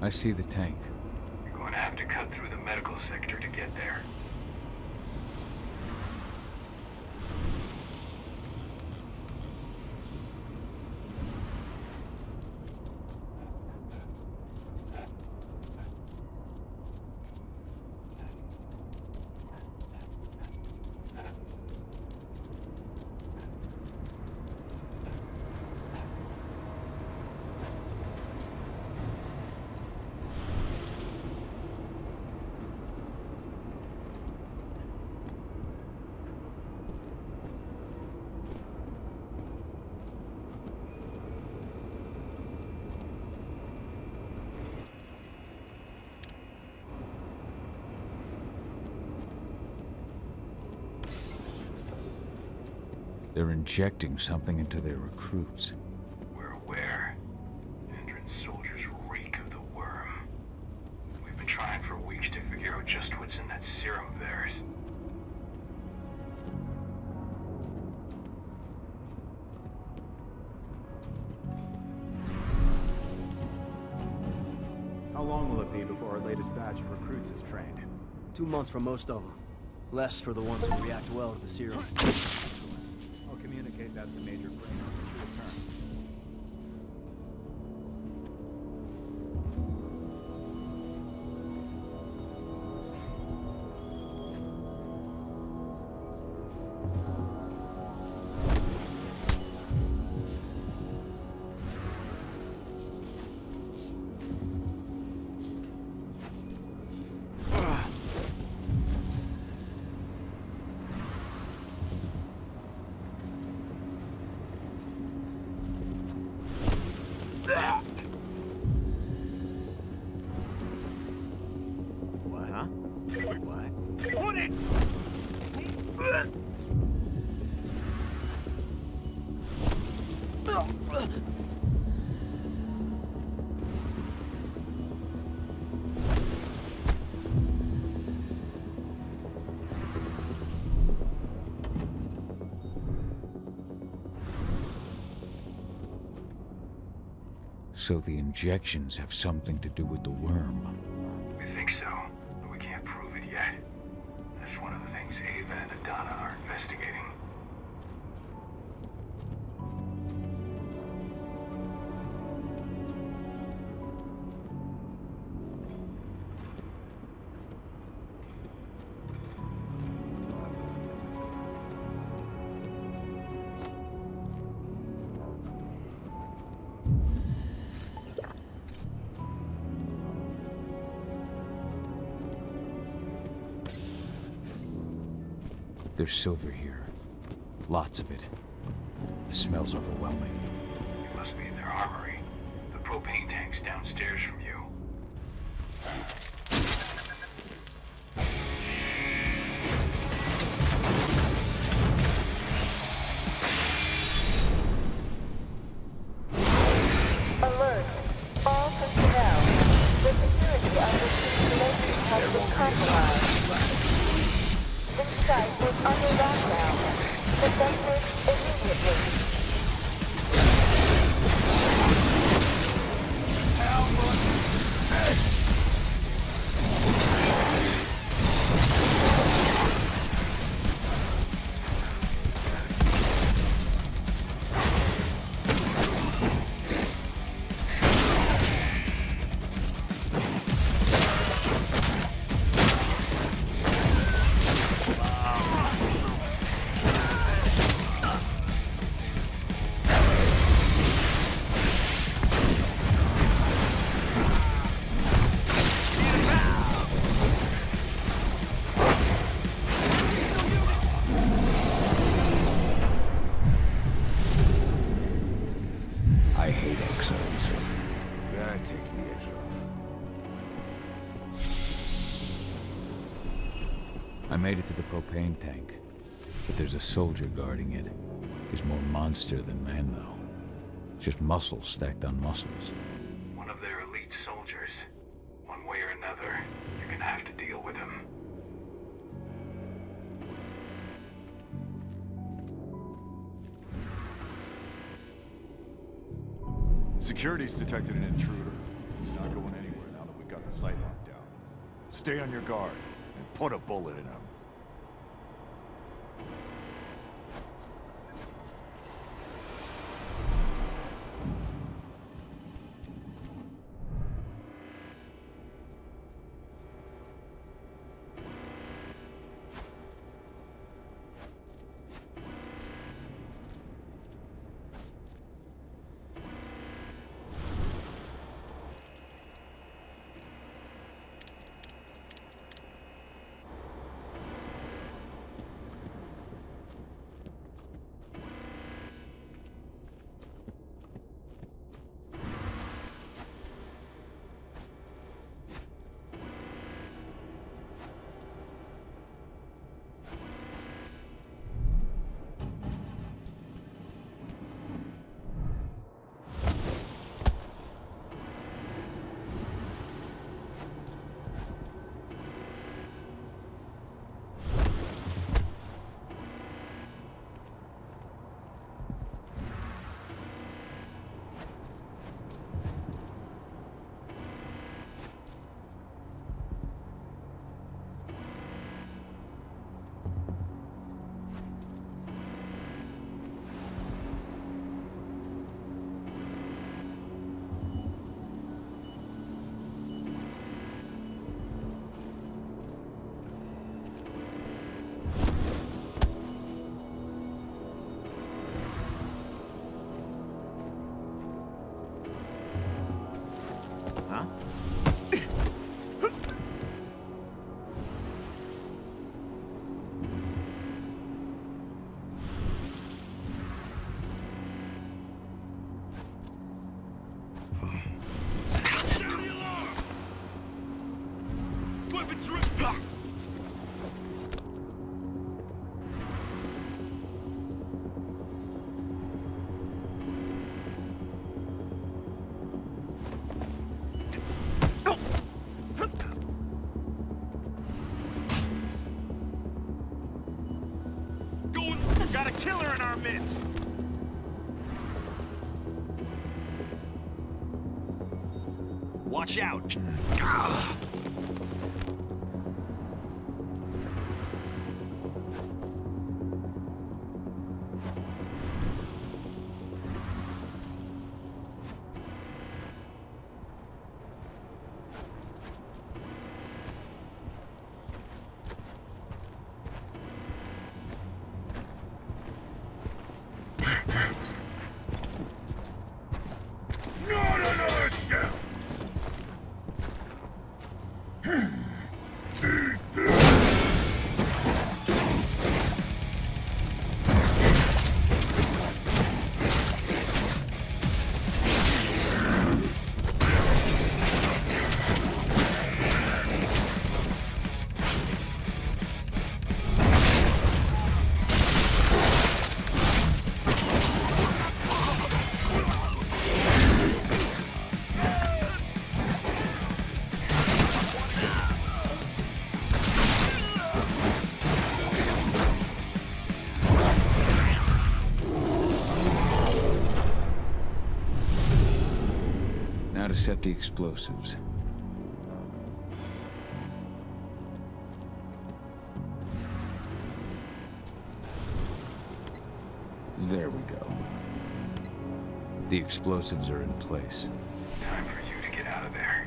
I see the tank. You're going to have to cut through the medical sector to get there. They're injecting something into their recruits. We're aware. Endron's soldiers reek of the worm. We've been trying for weeks to figure out just what's in that serum of theirs. long will it be before our latest batch of recruits is trained? 2 months for most of them. Less for the ones who react well to the serum. I'll communicate that to Major Crane on his return. What, huh? What? Put it! So the injections have something to do with the worm. We think so, but we can't prove it yet. That's one of the things Ava and Adana are investigating. There's silver here. Lots of it. The smell's overwhelming. It must be in their armory. The propane tank's downstairs from you. Alert. All personnel. The security of this installation has been compromised. This site is under lockdown. Defend it immediately. I hate X-rays. That takes the edge off. I made it to the propane tank, but there's a soldier guarding it. He's more monster than man, though. Just muscles stacked on muscles. One of their elite soldiers. One way or another, you're gonna have to deal with him. Security's detected an intruder. He's not going anywhere now that we've got the site locked down. Stay on your guard and put a bullet in him. Watch out! Not another step! Now to set the explosives. There we go. The explosives are in place. Time for you to get out of there.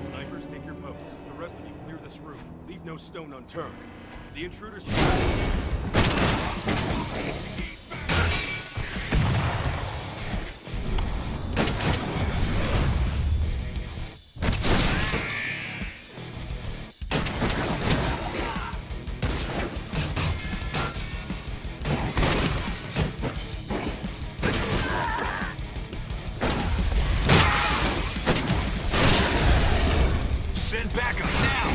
Snipers, take your posts. The rest of you clear this room. Leave no stone unturned. The intruders... Send backup now!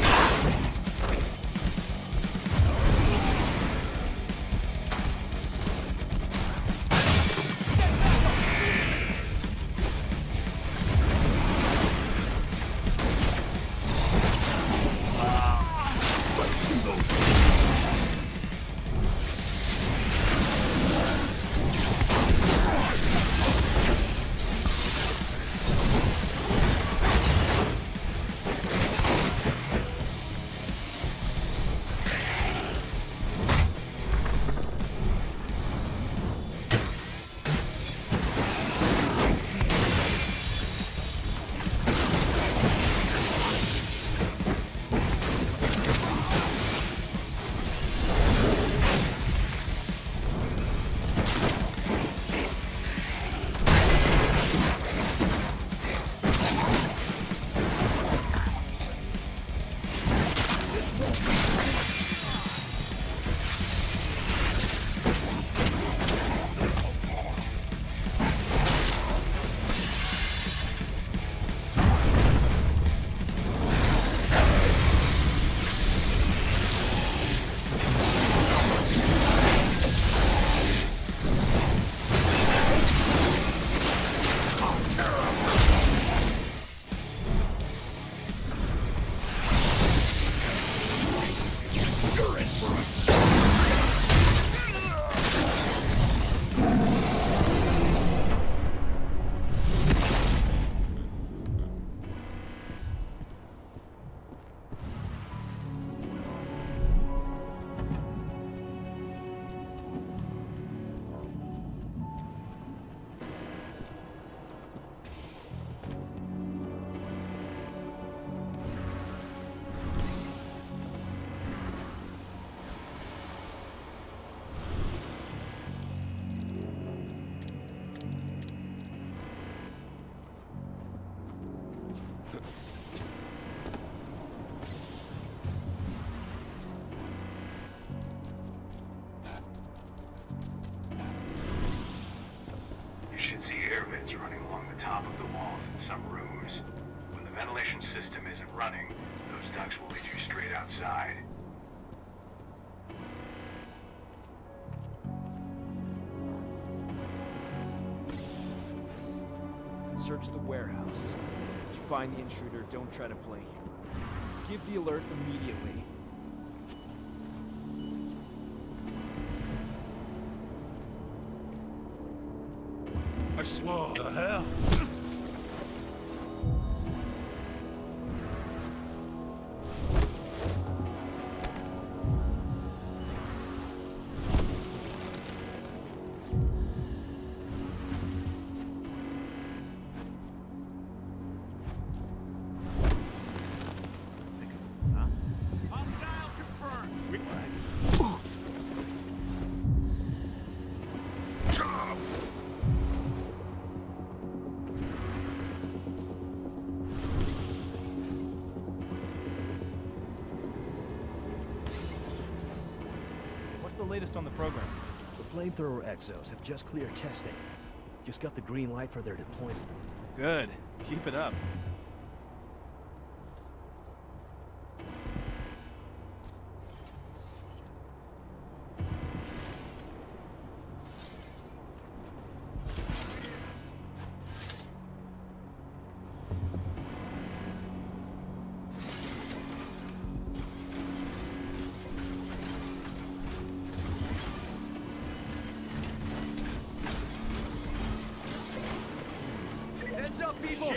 Let's see those. ventilation system isn't running, those ducts will lead you straight outside. Search the warehouse. If you find the intruder, don't try to play hero. Give the alert immediately. I slow. The hell? Hostile confirmed. What's the latest on the program? The flamethrower exos have just cleared testing. Just got the green light for their deployment. Good. Keep it up. Heads up, people!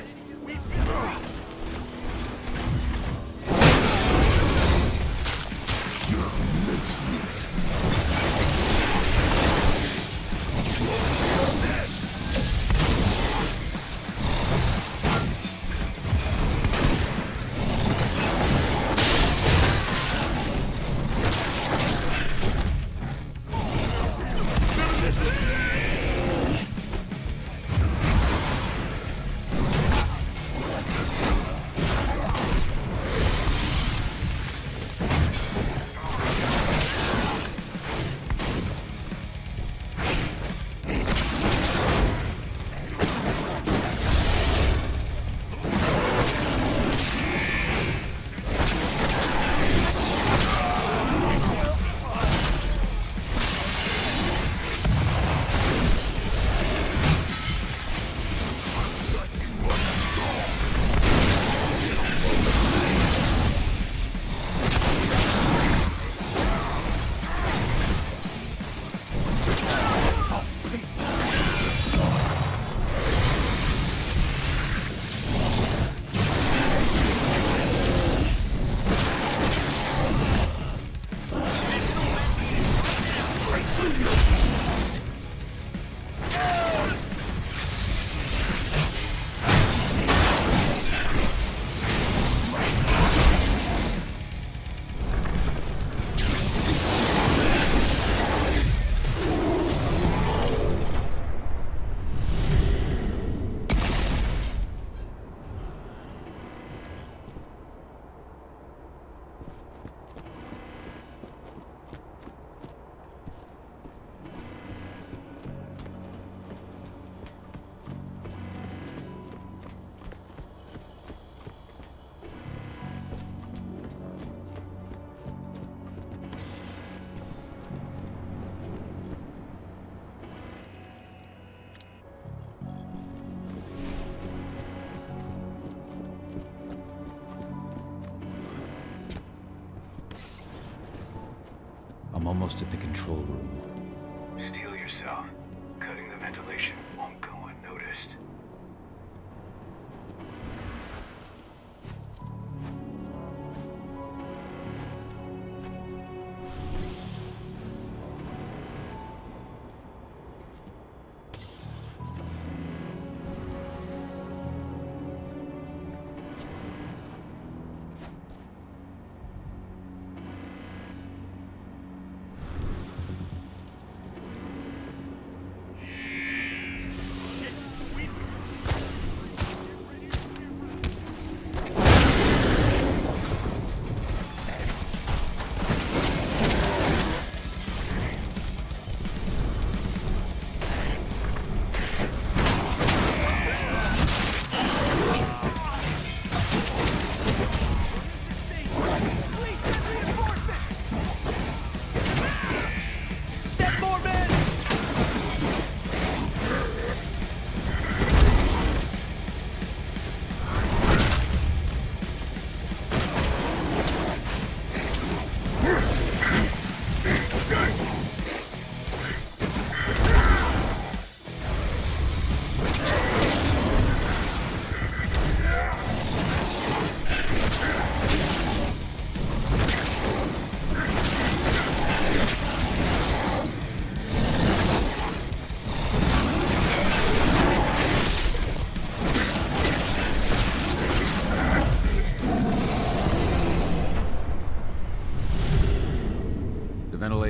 I'm almost at the control room. Steel yourself. Cutting the ventilation won't go unnoticed.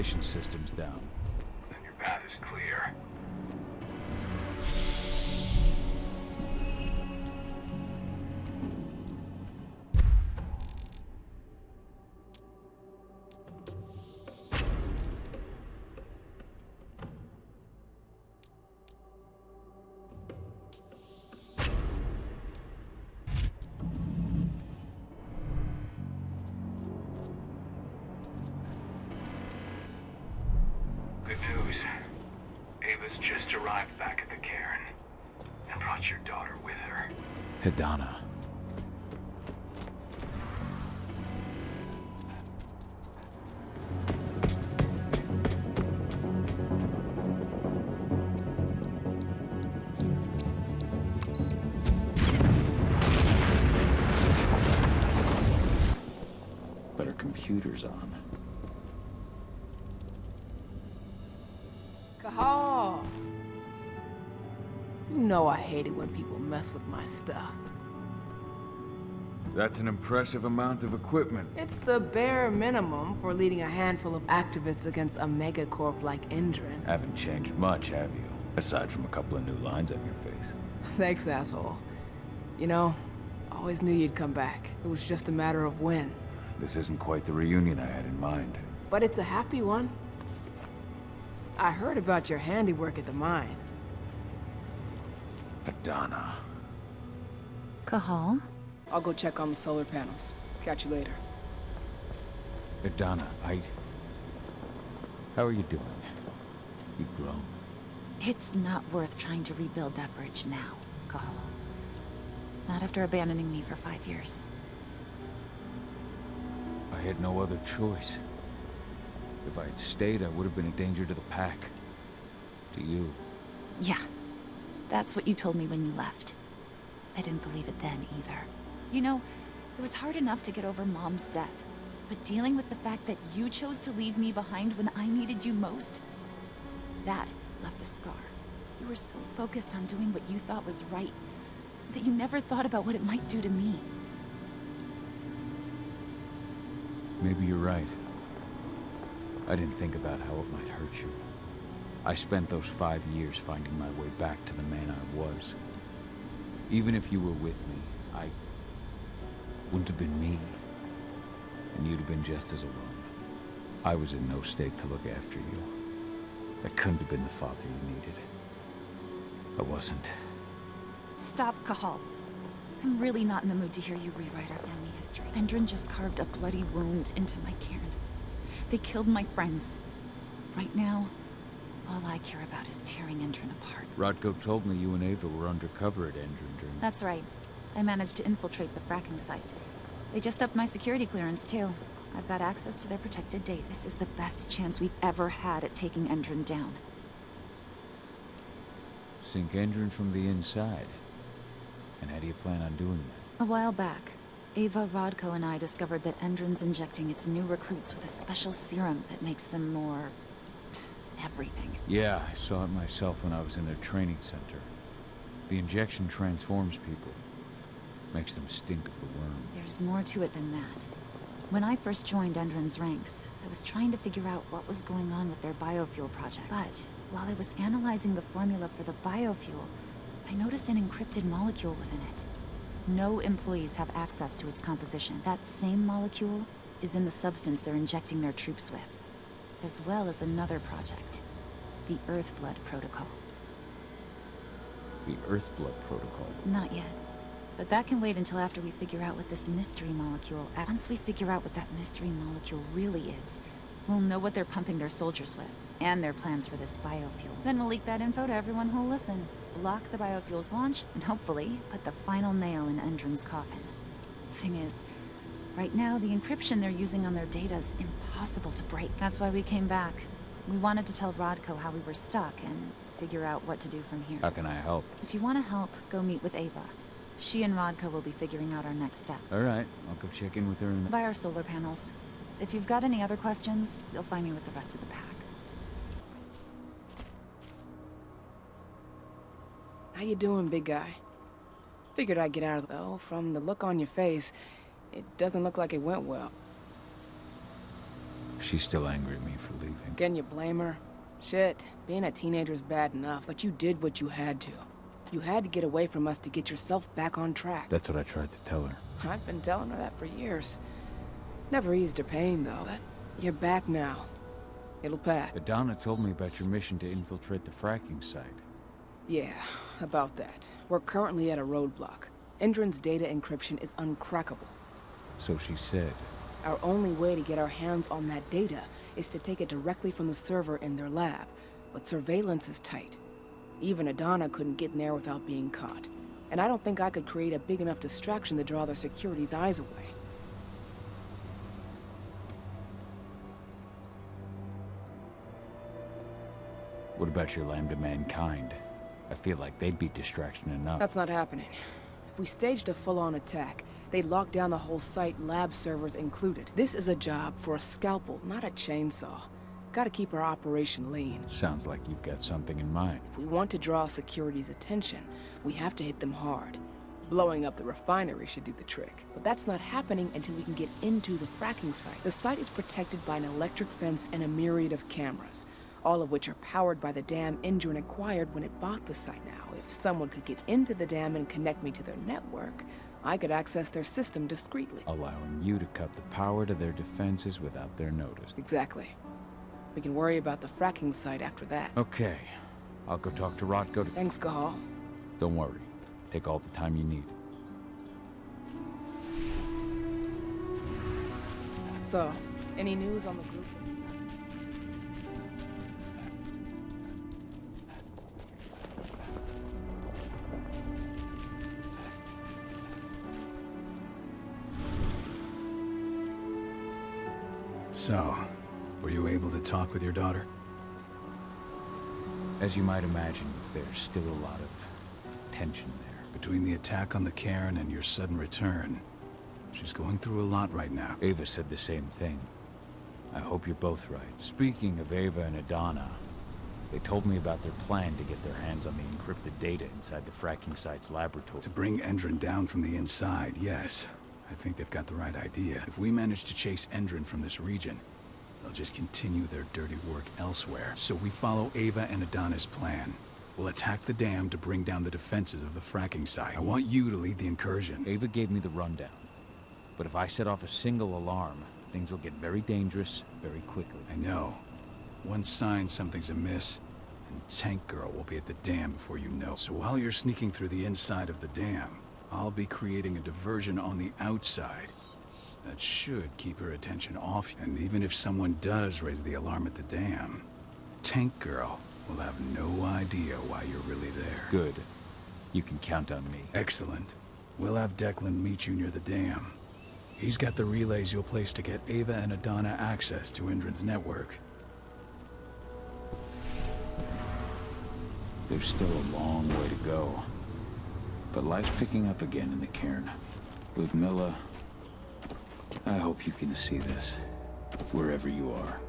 ventilation system's down. Then your path is clear. Good news. Ava's just arrived back at the cairn and brought your daughter with her. Hidana. But her computer's on. Cahal! You know I hate it when people mess with my stuff. That's an impressive amount of equipment. It's the bare minimum for leading a handful of activists against a megacorp like Endron. Haven't changed much, have you? Aside from a couple of new lines on your face. Thanks, asshole. You know, I always knew you'd come back. It was just a matter of when. This isn't quite the reunion I had in mind. But it's a happy one. I heard about your handiwork at the mine. Hidana. Cahal? I'll go check on the solar panels. Catch you later. Hidana, how are you doing? You've grown. It's not worth trying to rebuild that bridge now, Cahal. Not after abandoning me for 5 years. I had no other choice. If I had stayed, I would have been a danger to the pack. To you. Yeah. That's what you told me when you left. I didn't believe it then, either. You know, it was hard enough to get over Mom's death. But dealing with the fact that you chose to leave me behind when I needed you most, that left a scar. You were so focused on doing what you thought was right, that you never thought about what it might do to me. Maybe you're right. I didn't think about how it might hurt you. I spent those 5 years finding my way back to the man I was. Even if you were with me, I wouldn't have been me. And you'd have been just as alone. I was in no state to look after you. I couldn't have been the father you needed. I wasn't. Stop, Cahal. I'm really not in the mood to hear you rewrite our family history. Endron just carved a bloody wound into my cairn. They killed my friends. Right now, all I care about is tearing Endron apart. Rodko told me you and Ava were undercover at Endron during... That's right. I managed to infiltrate the fracking site. They just upped my security clearance, too. I've got access to their protected data. This is the best chance we've ever had at taking Endron down. Sink Endron from the inside. And how do you plan on doing that? A while back, Ava, Rodko, and I discovered that Endron's injecting its new recruits with a special serum that makes them more... everything. Yeah, I saw it myself when I was in their training center. The injection transforms people. Makes them stink of the worm. There's more to it than that. When I first joined Endron's ranks, I was trying to figure out what was going on with their biofuel project. But while I was analyzing the formula for the biofuel, I noticed an encrypted molecule within it. No employees have access to its composition. That same molecule is in the substance they're injecting their troops with, as well as another project, the Earthblood Protocol. The Earthblood Protocol? Not yet. But that can wait until after we figure out what this mystery molecule... Once we figure out what that mystery molecule really is, we'll know what they're pumping their soldiers with, and their plans for this biofuel. Then we'll leak that info to everyone who'll listen, block the biofuel's launch, and hopefully put the final nail in Endron's coffin. Thing is, right now the encryption they're using on their data is impossible to break. That's why we came back. We wanted to tell Rodko how we were stuck and figure out what to do from here. How can I help? If you want to help, go meet with Ava. She and Rodko will be figuring out our next step. Alright, I'll go check in with her in the... By our solar panels. If you've got any other questions, you'll find me with the rest of the pack. How you doing, big guy? Figured I'd get out of though. From the look on your face, it doesn't look like it went well. She's still angry at me for leaving. Can you blame her? Shit, being a teenager's bad enough, but you did what you had to. You had to get away from us to get yourself back on track. That's what I tried to tell her. I've been telling her that for years. Never eased her pain, though. But you're back now. It'll pass. Adana told me about your mission to infiltrate the fracking site. Yeah, about that. We're currently at a roadblock. Endron's data encryption is uncrackable. So she said. Our only way to get our hands on that data is to take it directly from the server in their lab. But surveillance is tight. Even Adana couldn't get in there without being caught. And I don't think I could create a big enough distraction to draw their security's eyes away. What about your Lambda Mankind? I feel like they'd be distraction enough. That's not happening. If we staged a full-on attack, they'd lock down the whole site, lab servers included. This is a job for a scalpel, not a chainsaw. Gotta keep our operation lean. Sounds like you've got something in mind. If we want to draw security's attention, we have to hit them hard. Blowing up the refinery should do the trick. But that's not happening until we can get into the fracking site. The site is protected by an electric fence and a myriad of cameras, all of which are powered by the dam Endron acquired when it bought the site. Now, if someone could get into the dam and connect me to their network, I could access their system discreetly. Allowing you to cut the power to their defenses without their notice. Exactly. We can worry about the fracking site after that. Okay. I'll go talk to Rotko. Thanks, Cahal. Don't worry. Take all the time you need. So, any news on the group? So, were you able to talk with your daughter? As you might imagine, there's still a lot of tension there. Between the attack on the cairn and your sudden return, she's going through a lot right now. Ava said the same thing. I hope you're both right. Speaking of Ava and Adana, they told me about their plan to get their hands on the encrypted data inside the fracking site's laboratory. To bring Endron down from the inside, yes. I think they've got the right idea. If we manage to chase Endron from this region, they'll just continue their dirty work elsewhere. So we follow Ava and Adana's plan. We'll attack the dam to bring down the defenses of the fracking site. I want you to lead the incursion. Ava gave me the rundown. But if I set off a single alarm, things will get very dangerous very quickly. I know. One sign something's amiss, and Tank Girl will be at the dam before you know. So while you're sneaking through the inside of the dam, I'll be creating a diversion on the outside. That should keep her attention off. And even if someone does raise the alarm at the dam, Tank Girl will have no idea why you're really there. Good. You can count on me. Excellent. We'll have Declan meet you near the dam. He's got the relays you'll place to get Ava and Adana access to Endron's network. There's still a long way to go. But life's picking up again in the cairn. Ludmilla, I hope you can see this, wherever you are.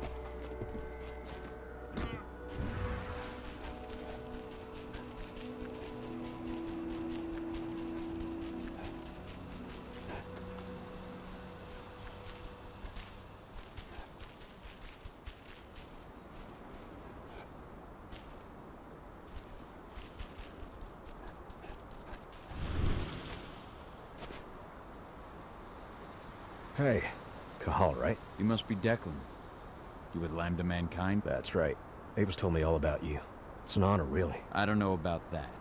Hey, Cahal, right? You must be Declan. You with Lambda Mankind? That's right. Ava's told me all about you. It's an honor, really. I don't know about that.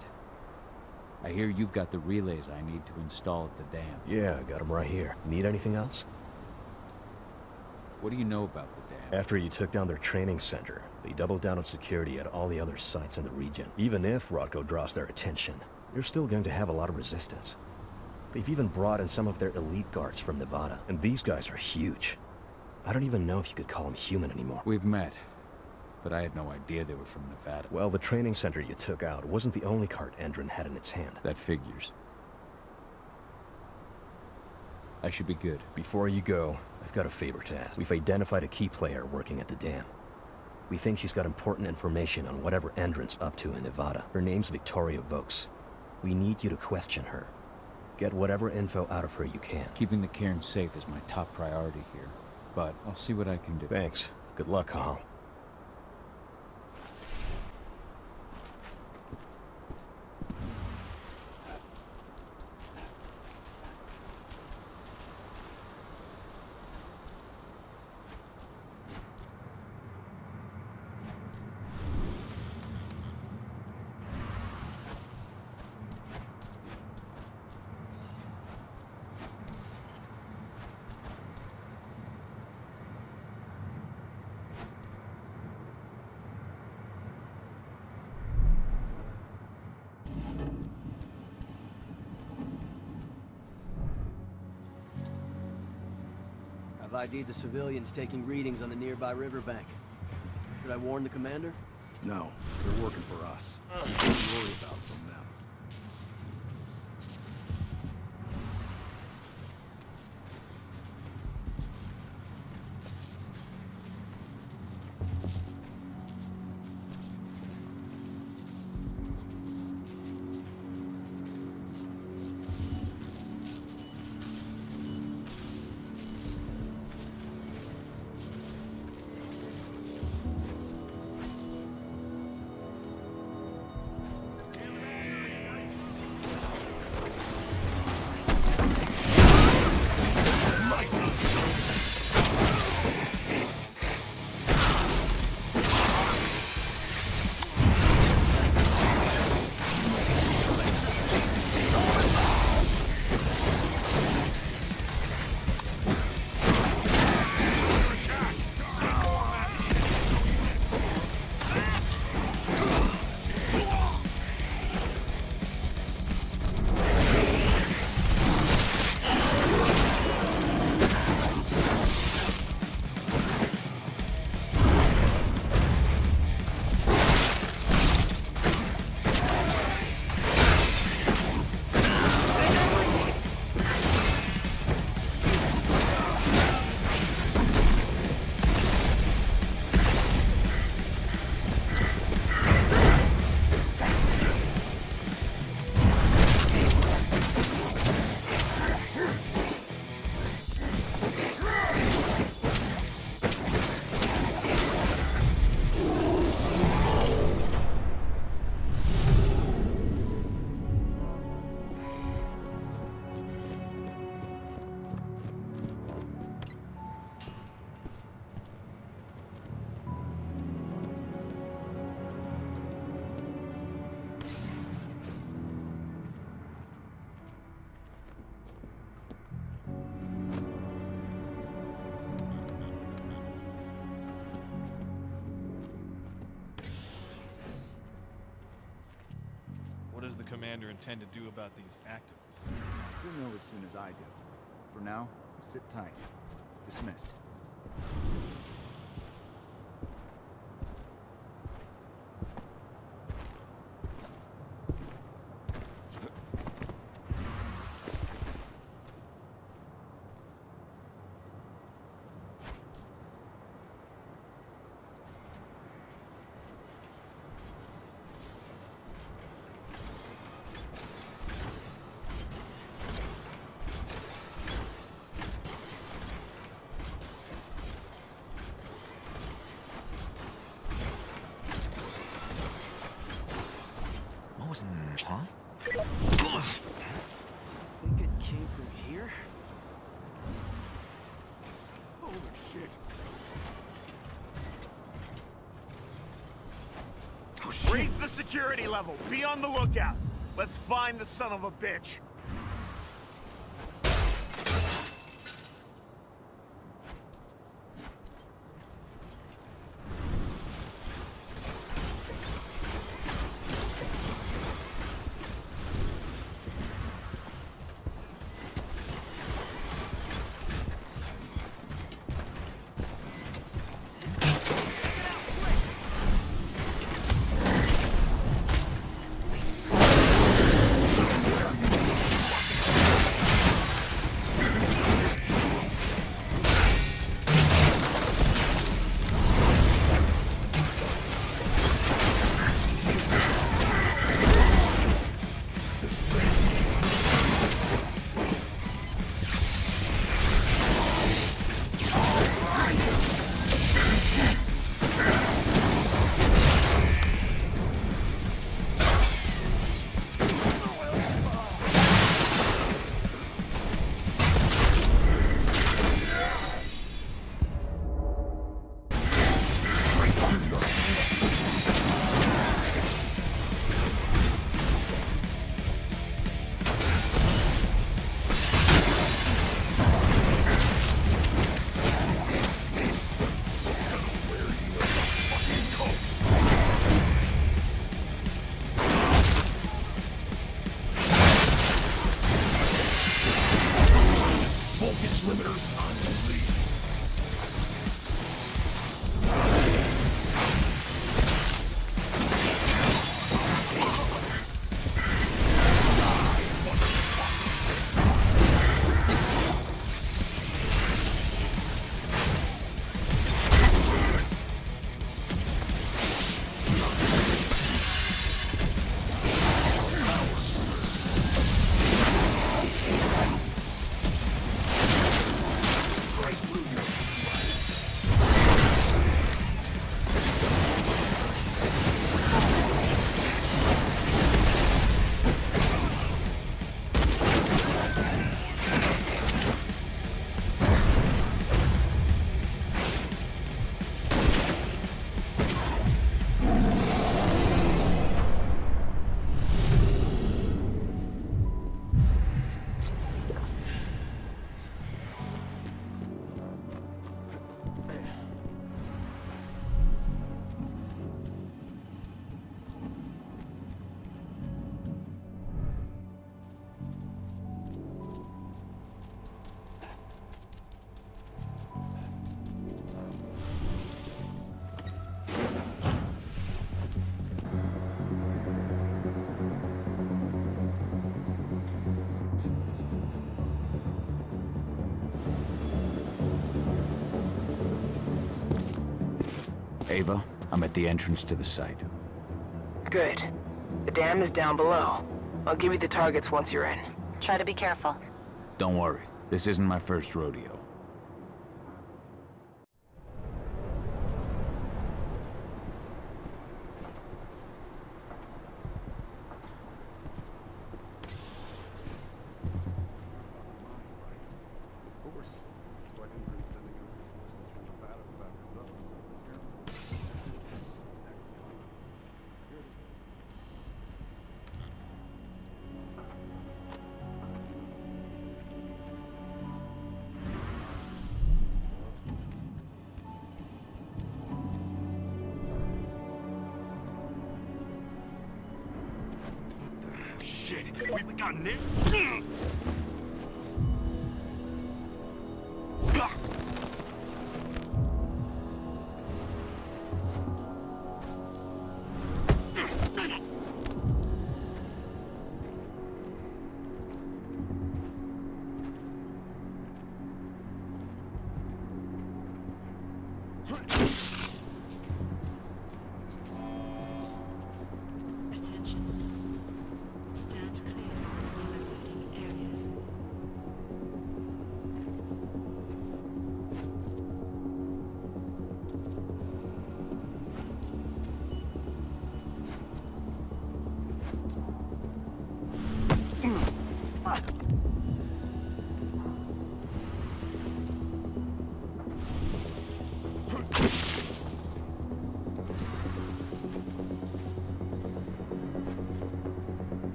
I hear you've got the relays I need to install at the dam. Yeah, I got them right here. Need anything else? What do you know about the dam? After you took down their training center, they doubled down on security at all the other sites in the region. Even if Rotko draws their attention, you're still going to have a lot of resistance. They've even brought in some of their elite guards from Nevada, and these guys are huge. I don't even know if you could call them human anymore. We've met, but I had no idea they were from Nevada. Well, the training center you took out wasn't the only cart Endron had in its hand. That figures. I should be good. Before you go, I've got a favor to ask. We've identified a key player working at the dam. We think she's got important information on whatever Endron's up to in Nevada. Her name's Victoria Vokes. We need you to question her. Get whatever info out of her you can. Keeping the cairn safe is my top priority here. but I'll see what I can do. Thanks. Good luck, Hal. I've ID'd the civilians taking readings on the nearby riverbank. Should I warn the commander? No, they're working for us. Don't worry about from them. What does the commander intend to do about these activists? You'll know as soon as I do. For now, sit tight. Dismissed. Huh? Think it came from here? Holy shit. Oh shit. Raise the security level. Be on the lookout. Let's find the son of a bitch. Ava, I'm at the entrance to the site. Good. The dam is down below. I'll give you the targets once you're in. Try to be careful. Don't worry, this isn't my first rodeo. Shit, we got Nick.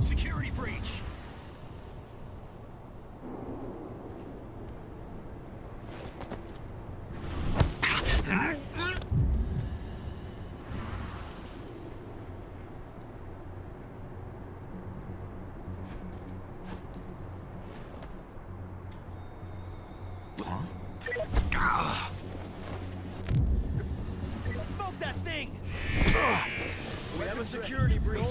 Security breach! Smoke that thing! We have a security breach.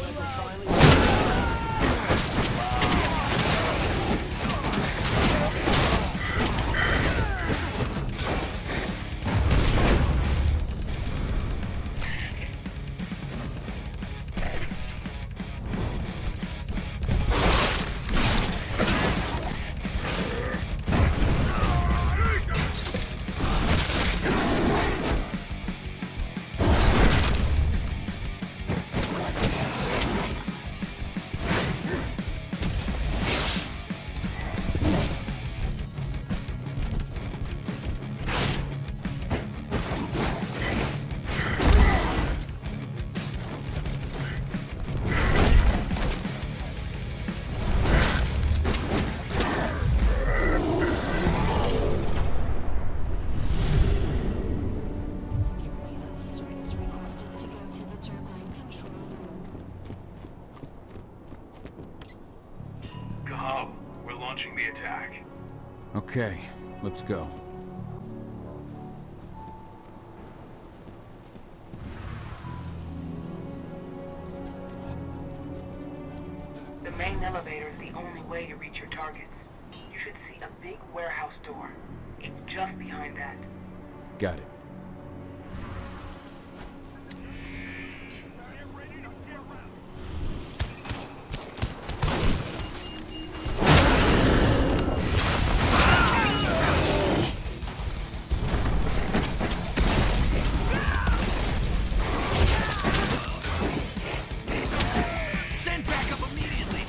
We're launching the attack. Okay, let's go. The main elevator is the only way to reach your targets. You should see a big warehouse door. It's just behind that. Got it. Send backup immediately!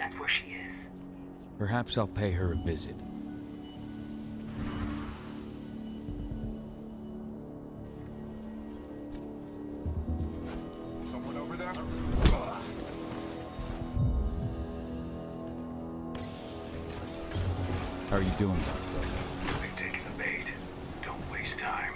That's where she is. Perhaps I'll pay her a visit. Someone over there? How are you doing? They've taken the bait. Don't waste time.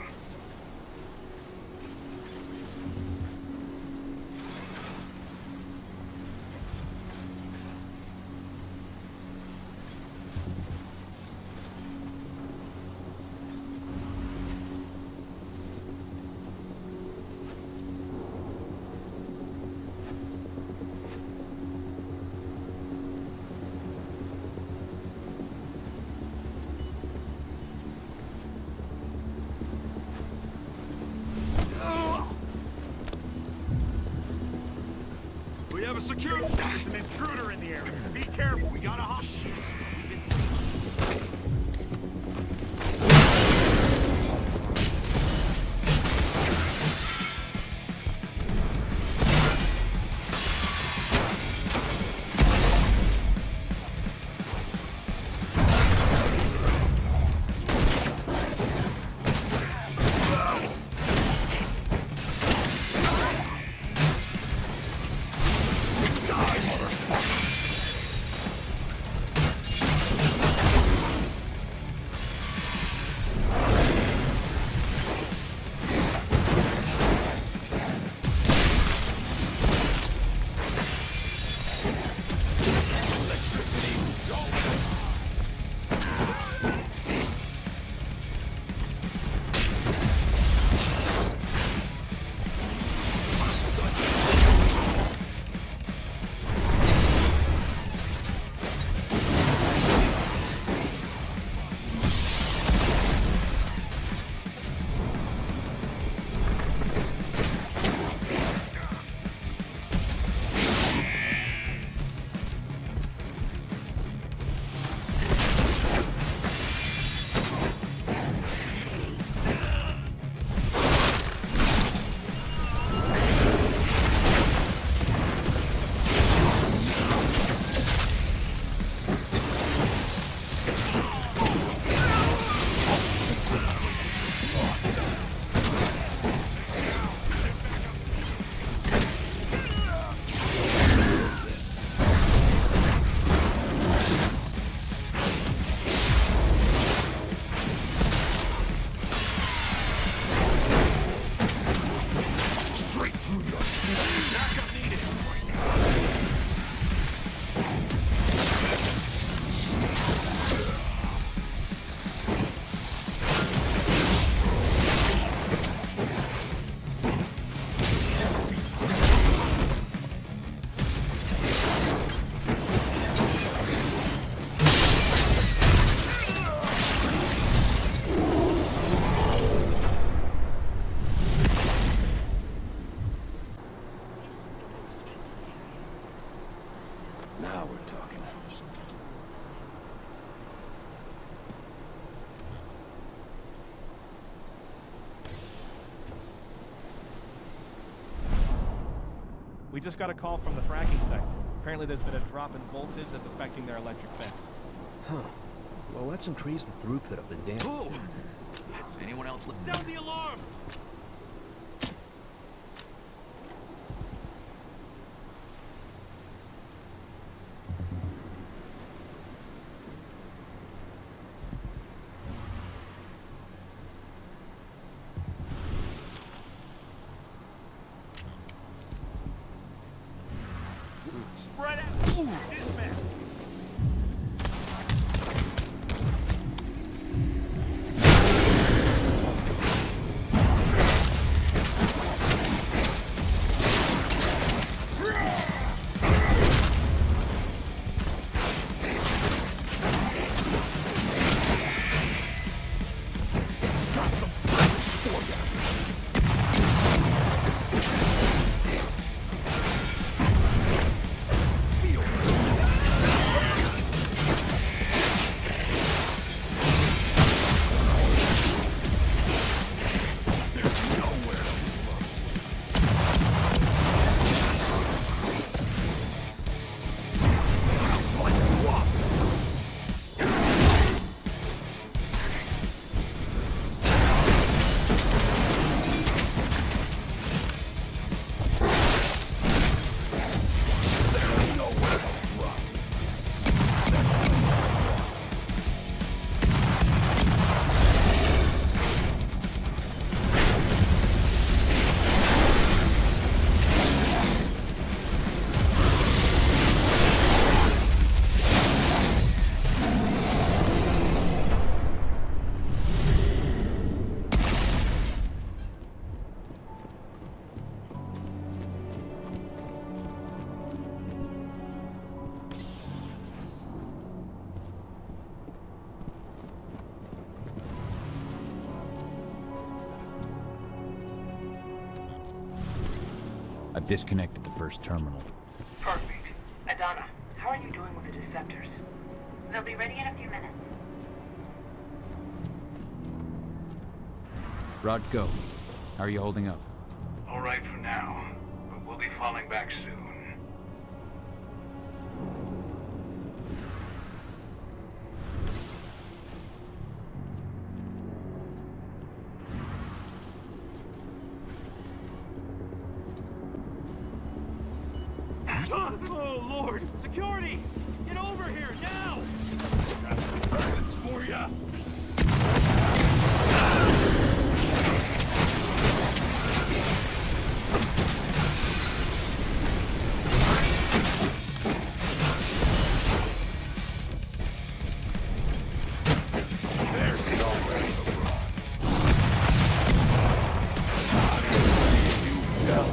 We have a security. There's an intruder in the area. Be careful. We got a hot shit. Now we're talking. We just got a call from the fracking site. Apparently there's been a drop in voltage that's affecting their electric fence. Huh. Well, let's increase the throughput of the dam. Ooh! Anyone else? Sound the alarm! Spread out! Dismount! I've disconnected the first terminal. Perfect. Adana, how are you doing with the Deceptors? They'll be ready in a few minutes. Rod, go. How are you holding up? All right for now, but we'll be falling back soon. Oh, Lord! Security! Get over here, now! It's for ya! There's the already. You fell.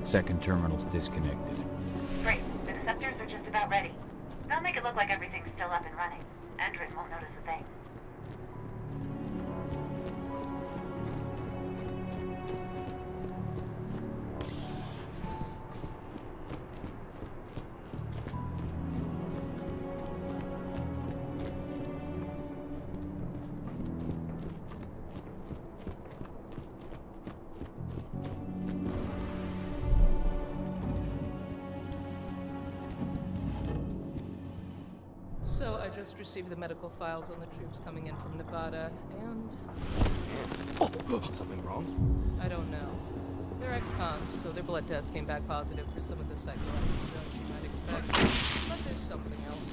Second terminal's disconnected. Great. The Deceptors are just about ready. They'll make it look like everything's still up and running. Endrin won't notice a thing. So I just received the medical files on the troops coming in from Nevada, and... Something wrong? I don't know. They're ex-cons, so their blood tests came back positive for some of the psychoactive drugs you might expect. But there's something else.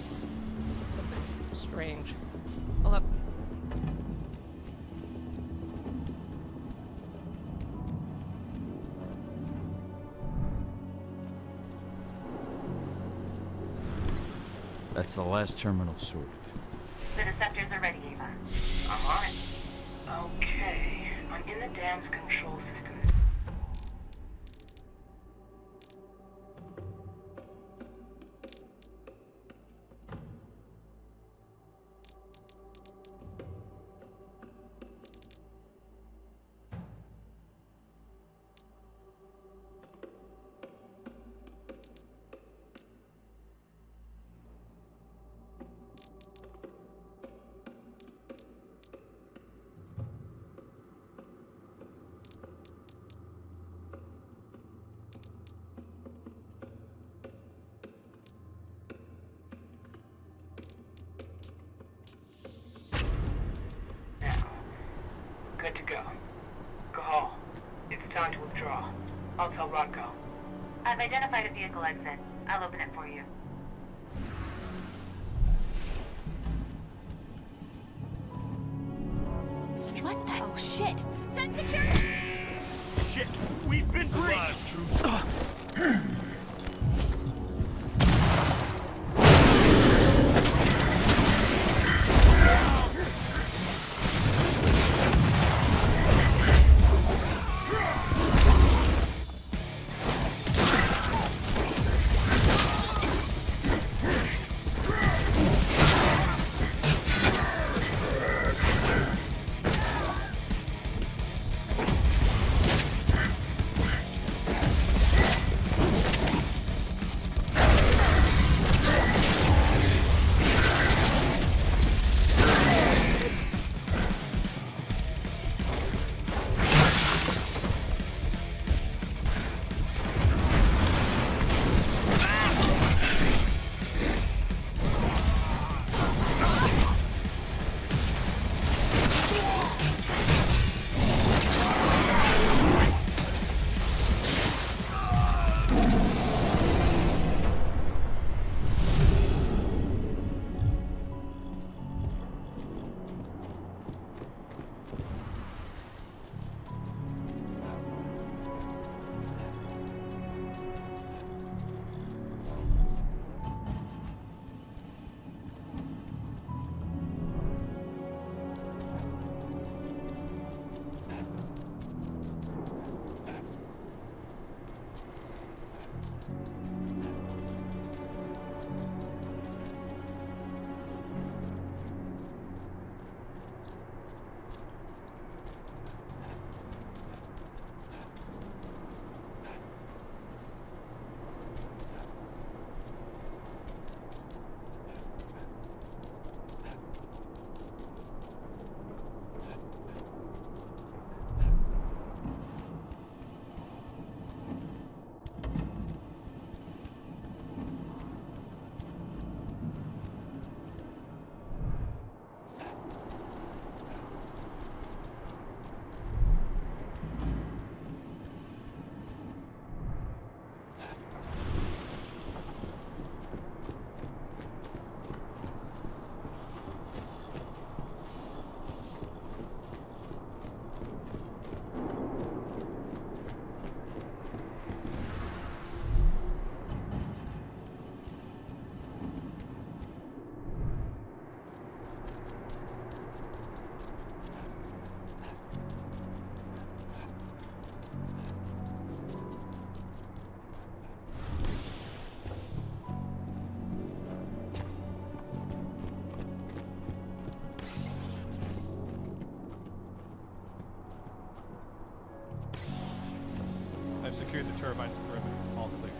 Something strange. I'll have... That's the last terminal sorted. The Deceptors are ready, Ava. I'm on it. Okay, I'm in the dam's control system. go. Go. It's time to withdraw. I'll tell Rodko. I've identified a vehicle exit. I'll open it for you. What the? Oh shit! Send security! Shit! We've been breached! I've secured the turbine's perimeter. All clear.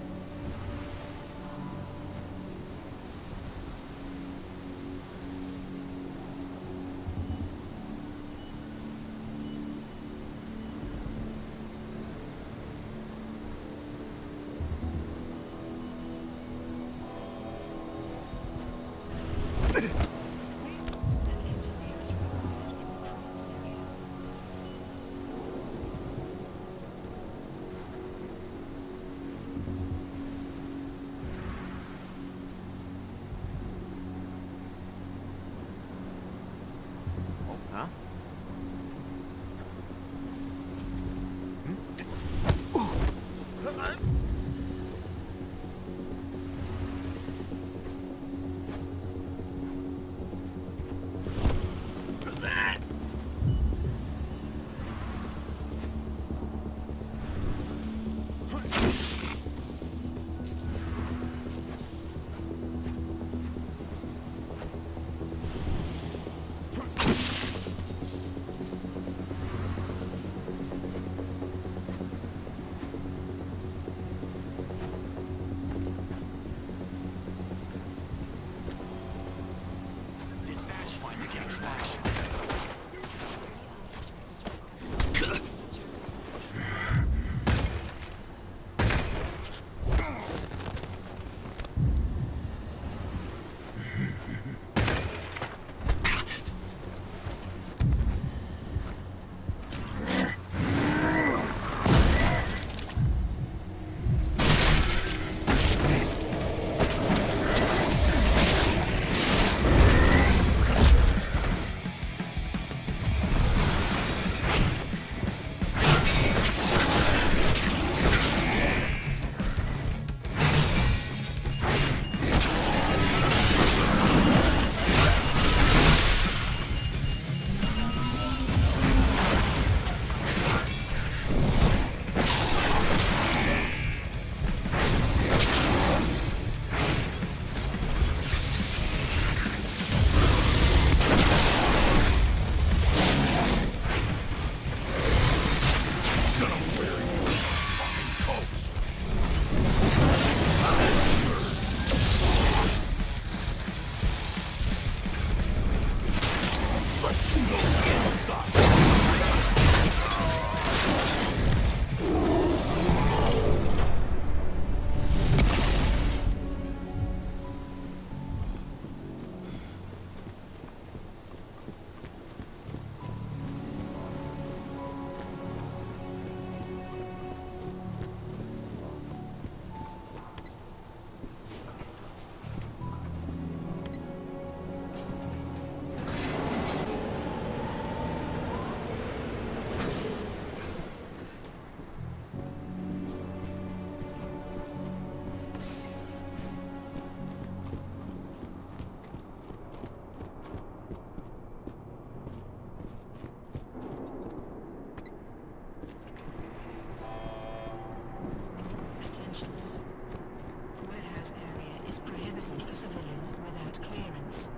in without clearance.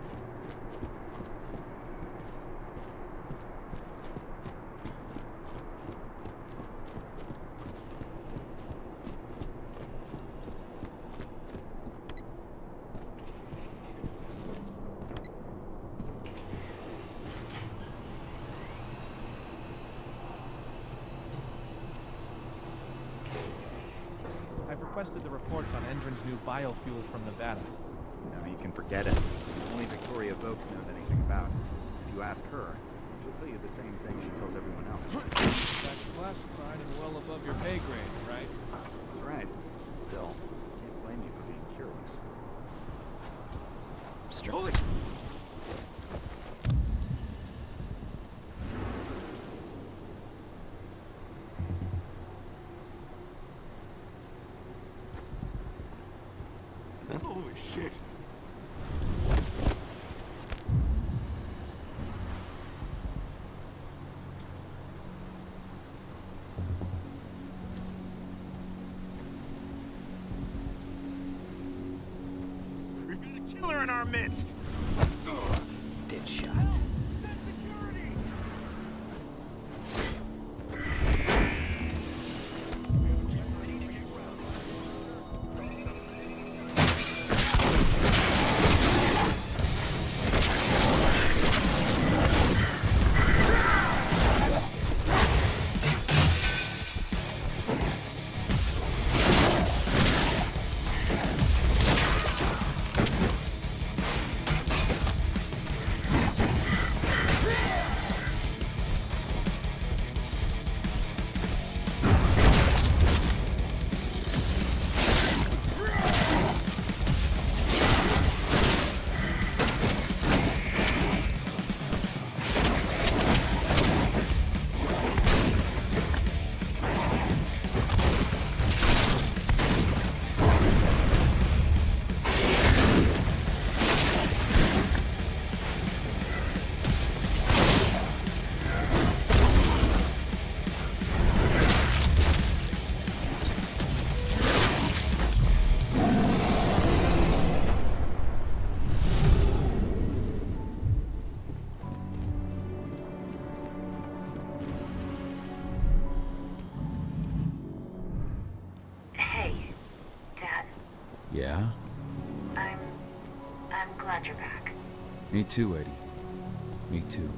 I've requested the reports on Endron's new biofuel from Nevada. No, you can forget it. Only Victoria Vokes knows anything about it. If you ask her, she'll tell you the same thing she tells everyone else. That's classified and well above your pay grade, right? That's right. Still, can't blame you for being curious. Holy! Holy shit! We've got a killer in our midst! Dead shot. Yeah? I'm glad you're back. Me too, Eddie. Me too.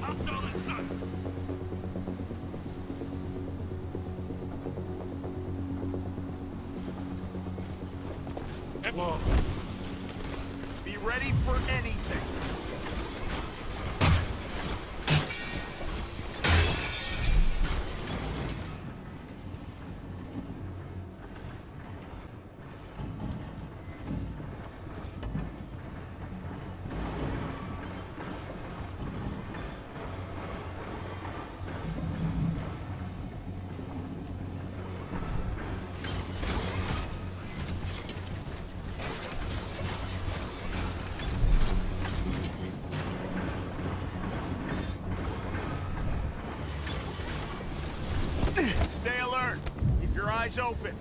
Hostile in sight! Whoa. Be ready for anything. Stay alert. Keep your eyes open.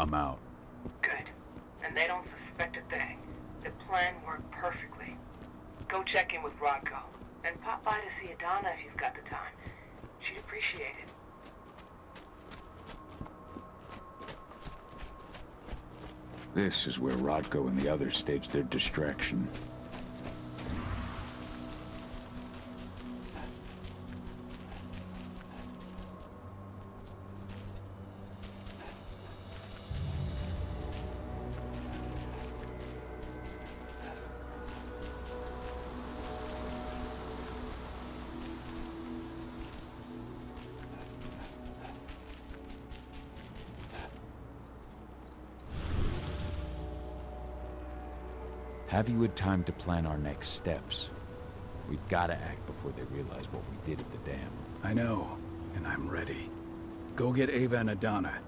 I'm out. Good. And they don't suspect a thing. The plan worked perfectly. Go check in with Rodko. And pop by to see Adana if you've got the time. She'd appreciate it. This is where Rodko and the others staged their distraction. Have you had time to plan our next steps? We've got to act before they realize what we did at the dam. I know, and I'm ready. Go get Ava and Adana.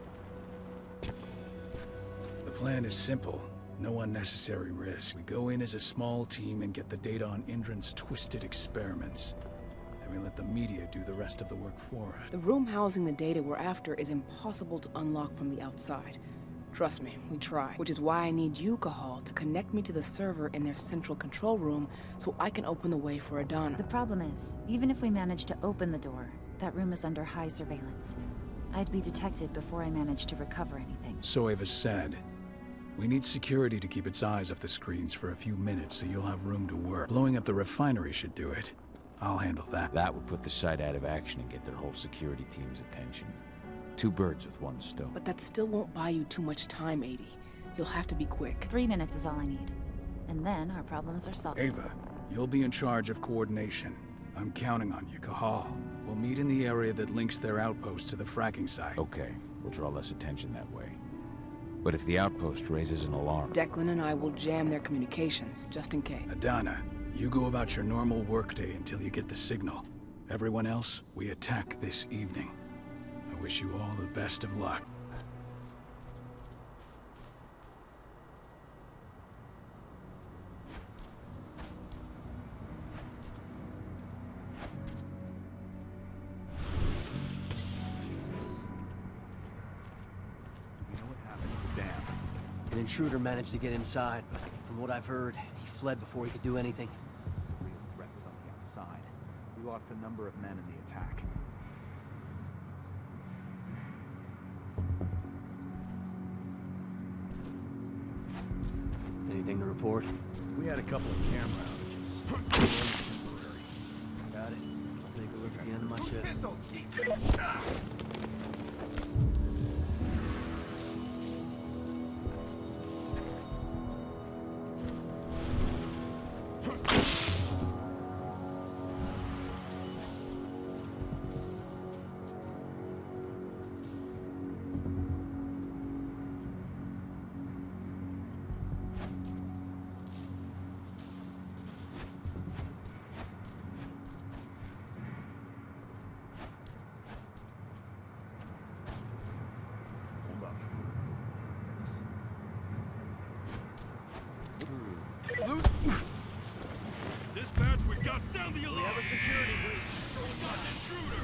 The plan is simple. No unnecessary risk. We go in as a small team and get the data on Indran's twisted experiments. Then we let the media do the rest of the work for us. The room housing the data we're after is impossible to unlock from the outside. Trust me, we tried. Which is why I need you, Cahal, to connect me to the server in their central control room so I can open the way for Adana. The problem is, even if we manage to open the door, that room is under high surveillance. I'd be detected before I managed to recover anything. So Ava said. We need security to keep its eyes off the screens for a few minutes so you'll have room to work. Blowing up the refinery should do it. I'll handle that. That would put the site out of action and get their whole security team's attention. 2 birds with 1 stone. But that still won't buy you too much time, 80. You'll have to be quick. 3 minutes is all I need. And then our problems are solved. Ava, you'll be in charge of coordination. I'm counting on you, Cahal. We'll meet in the area that links their outpost to the fracking site. Okay, we'll draw less attention that way. But if the outpost raises an alarm... Declan and I will jam their communications, just in case. Adana, you go about your normal workday until you get the signal. Everyone else, we attack this evening. I wish you all the best of luck. An intruder managed to get inside, but from what I've heard, he fled before he could do anything. The real threat was on the outside. We lost a number of men in the attack. Anything to report? We had a couple of camera outages. Got it. I'll take a look at the end of my shift. Dispatch, we've got sound the alarm. We have a security breach. We've got an intruder.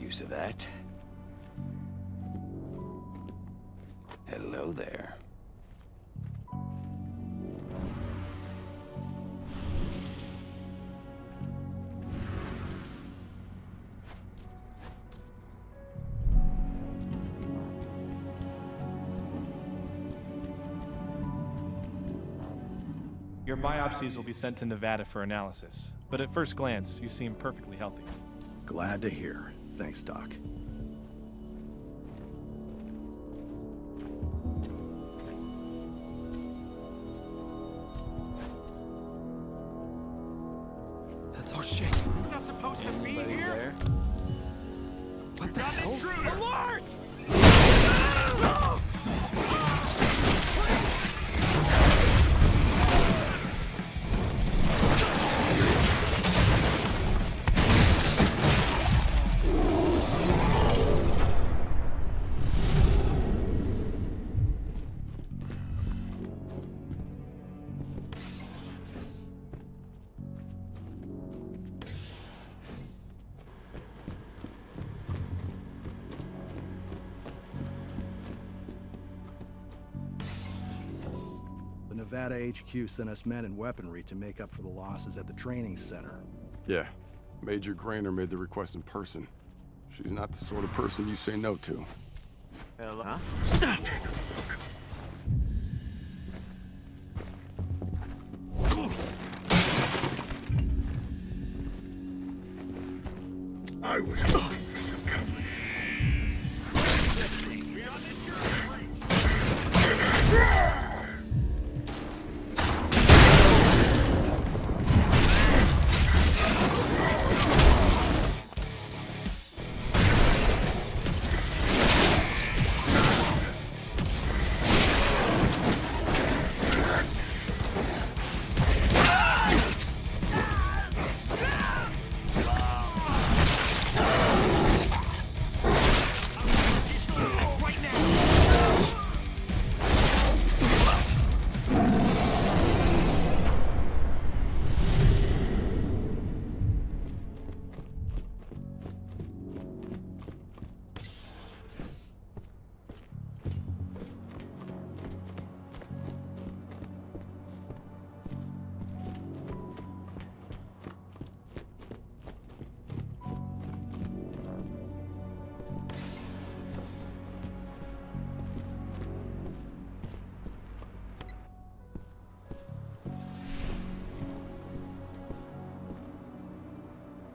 use of that. Hello there. Your biopsies will be sent to Nevada for analysis, but at first glance, you seem perfectly healthy. Glad to hear. Thanks, Doc. That's our shit. We're not supposed to be Anybody here. there? What the hell? Intruder! Alert! Nevada HQ sent us men and weaponry to make up for the losses at the training center. Yeah. Major Grainer made the request in person. She's not the sort of person you say no to. Hello? Huh? I was hoping for some company.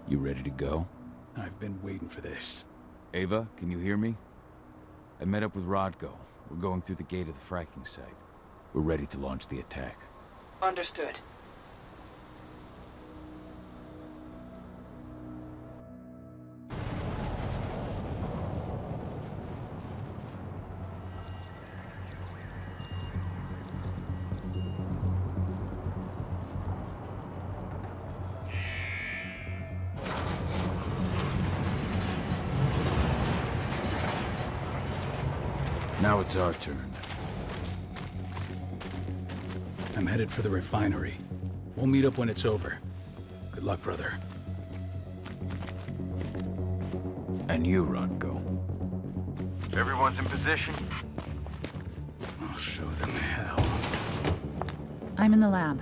You ready to go? I've been waiting for this. Ava, can you hear me? I met up with Rodko. We're going through the gate of the fracking site. We're ready to launch the attack. Understood. Now it's our turn. I'm headed for the refinery. We'll meet up when it's over. Good luck, brother. And you, Rodko. Everyone's in position. I'll show them hell. I'm in the lab.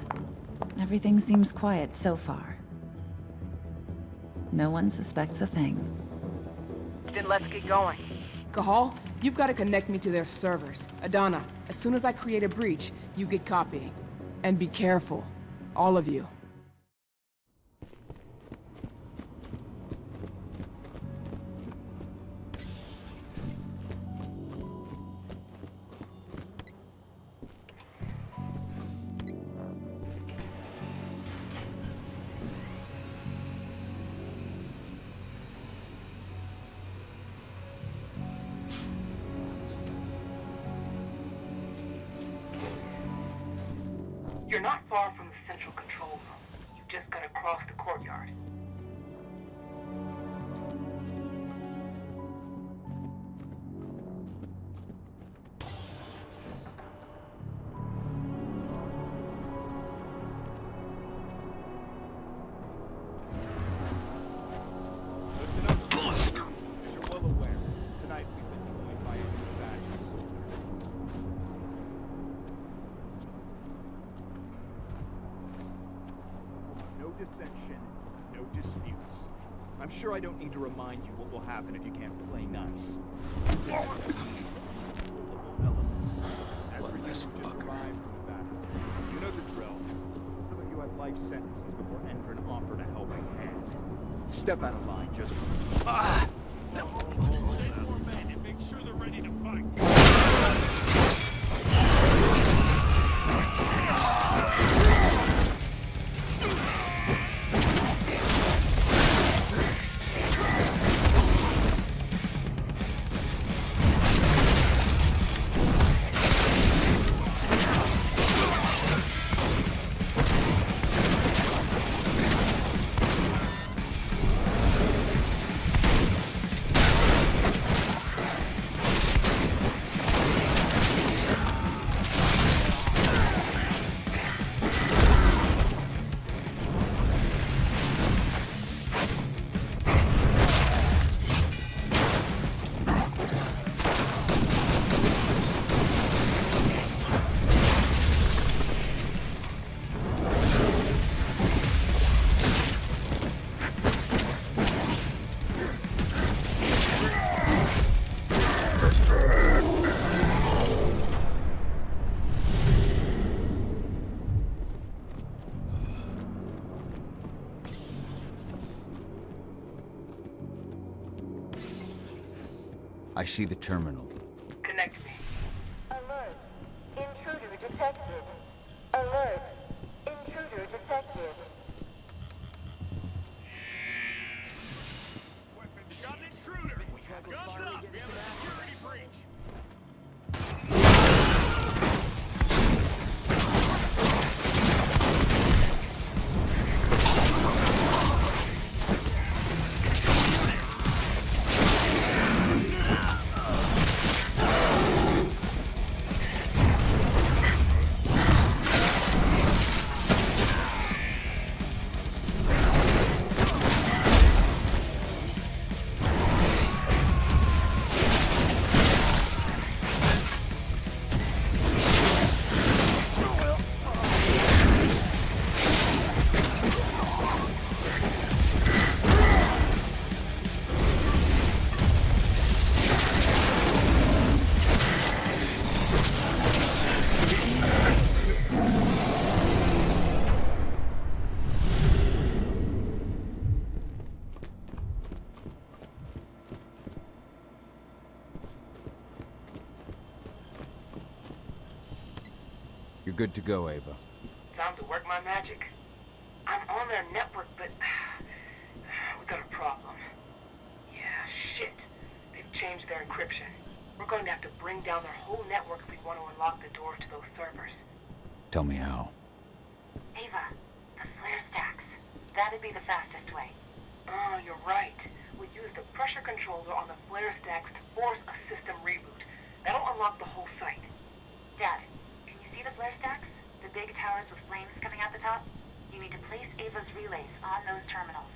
Everything seems quiet so far. No one suspects a thing. Then let's get going. Cahal, you've got to connect me to their servers. Adana, as soon as I create a breach, you get copying. And be careful. All of you. You're not far from the central control room. You just gotta cross the courtyard. Listen up. dissension, no disputes. I'm sure I don't need to remind you what will happen if you can't play nice. Controllable elements. As for you who just arrived from the battle, you know the drill. Some of you had life sentences before Endron offered a helping hand. Step out of line just once. Send more men and make sure they're ready to fight. I see the terminal. Connect me. Alert. Intruder detected. Alert. Intruder detected. Weapons, got an intruder. Guns up. We have a security breach. You're good to go, Ava. Time to work my magic. I'm on their network, but we got a problem. Yeah, shit. They've changed their encryption. We're going to have to bring down their whole network if we want to unlock the doors to those servers. Tell me how. Ava, the flare stacks. That'd be the fastest way. Oh, you're right. We use the pressure controller on the flare stacks to force a system reboot. That'll unlock the whole site. Dad, can you see the flare stacks? The big towers with flames coming out the top? You need to place Ava's relays on those terminals.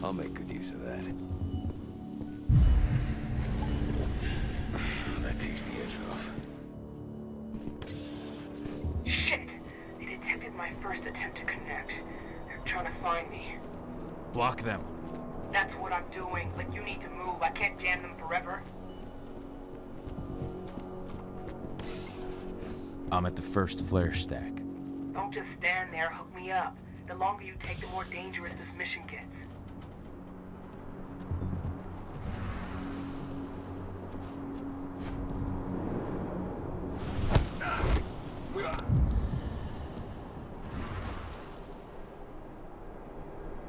I'll make good use of that. That takes the edge off. Shit! They detected my first attempt to connect. They're trying to find me. Block them. That's what I'm doing, but you need to move. I can't jam them forever. I'm at the first flare stack. Don't just stand there, hook me up. The longer you take, the more dangerous this mission gets.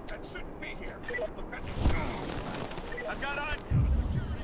That shouldn't be here. I've got on you, security.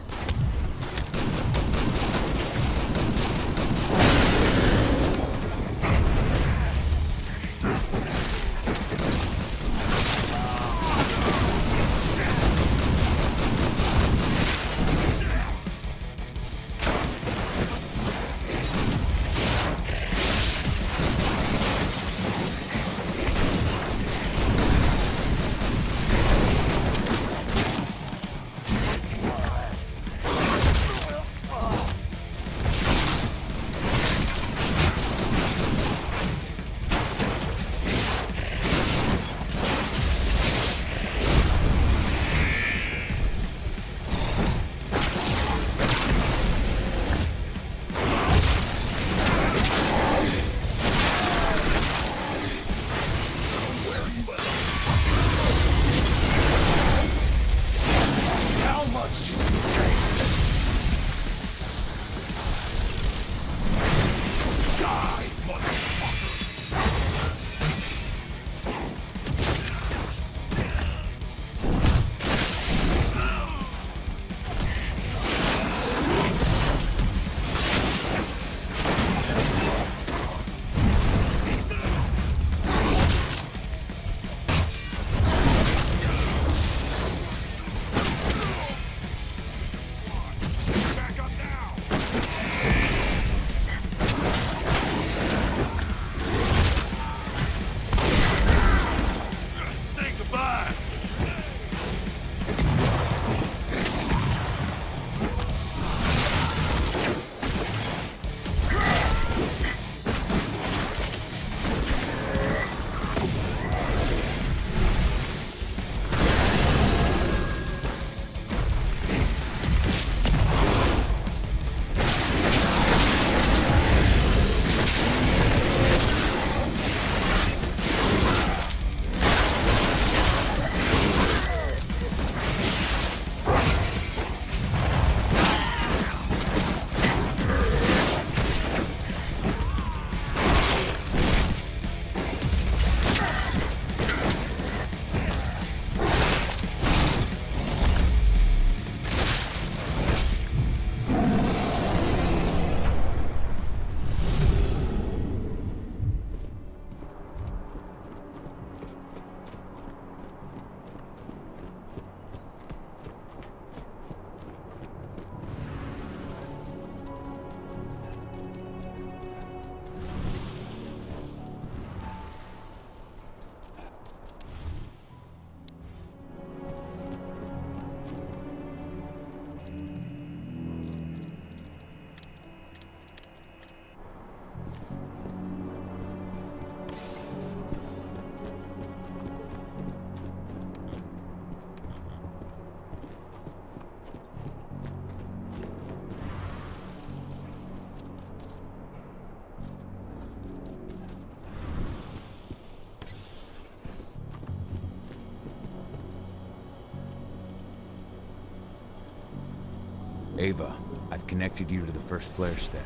Ava, I've connected you to the first flare stack.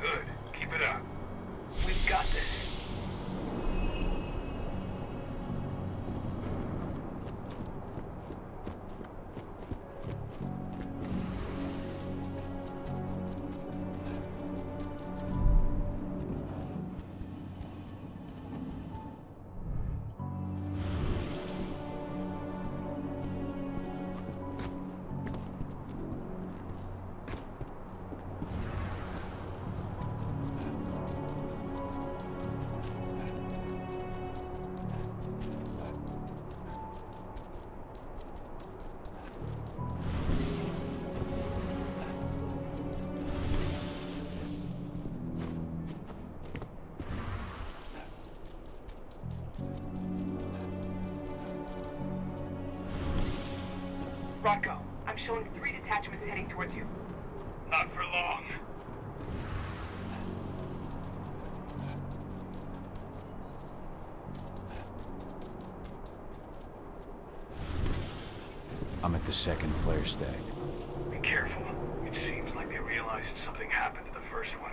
Good. Keep it up. We've got this. Rocco, I'm showing 3 detachments heading towards you. Not for long. I'm at the second flare stack. Be careful. It seems like they realized something happened to the first one.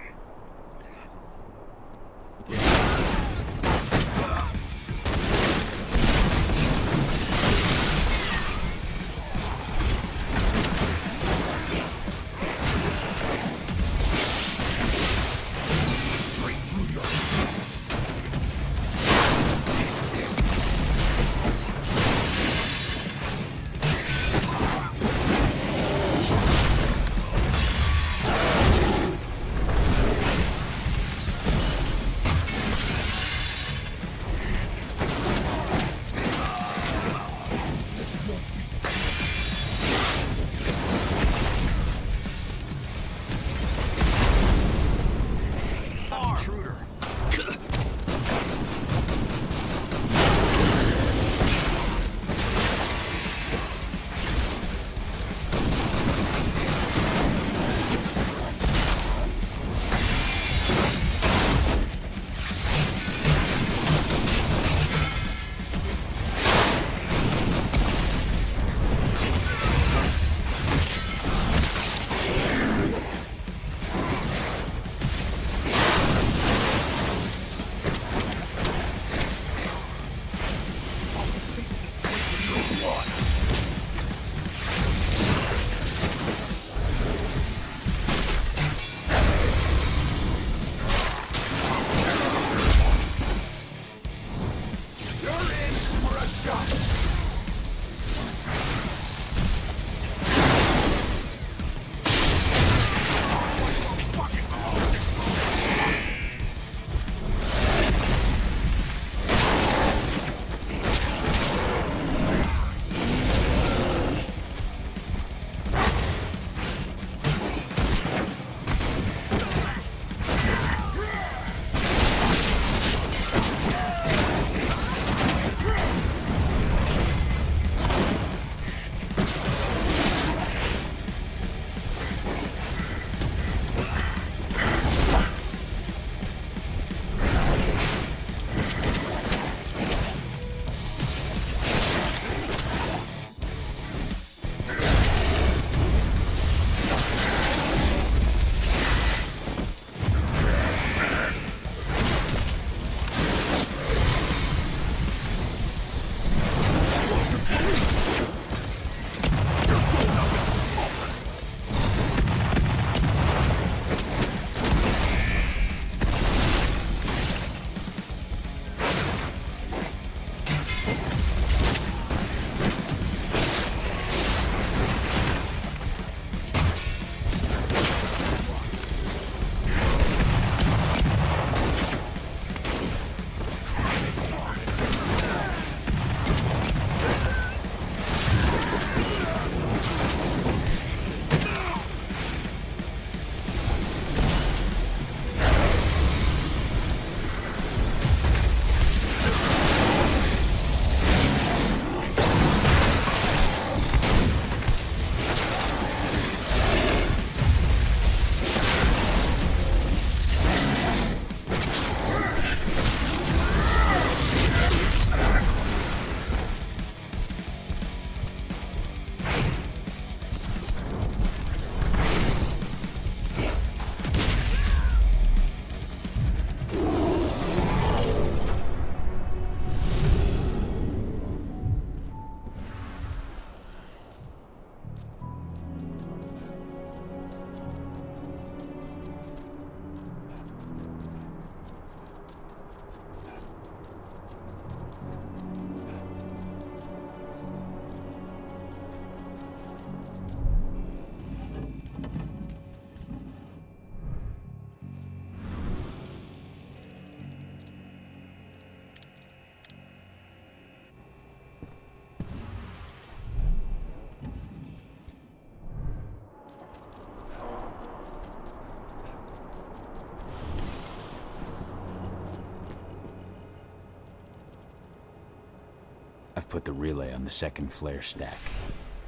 I've put the relay on the second flare stack.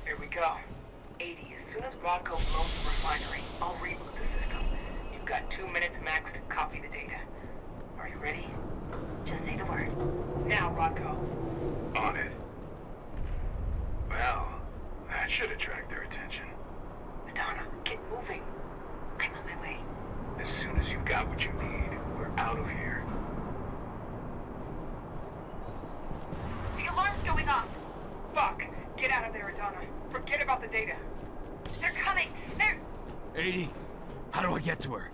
Here we go. 80, as soon as Rodko blows the refinery, I'll reboot the system. You've got 2 minutes max to copy the data. Are you ready? Just say the word. Now, Rodko. On it. Well, that should attract their attention. Madonna, get moving. I'm on my way. As soon as you've got what you need, we're out of here. The alarm's going off. Fuck. Get out of there, Adana. Forget about the data. They're coming. They're... 80. How do I get to her?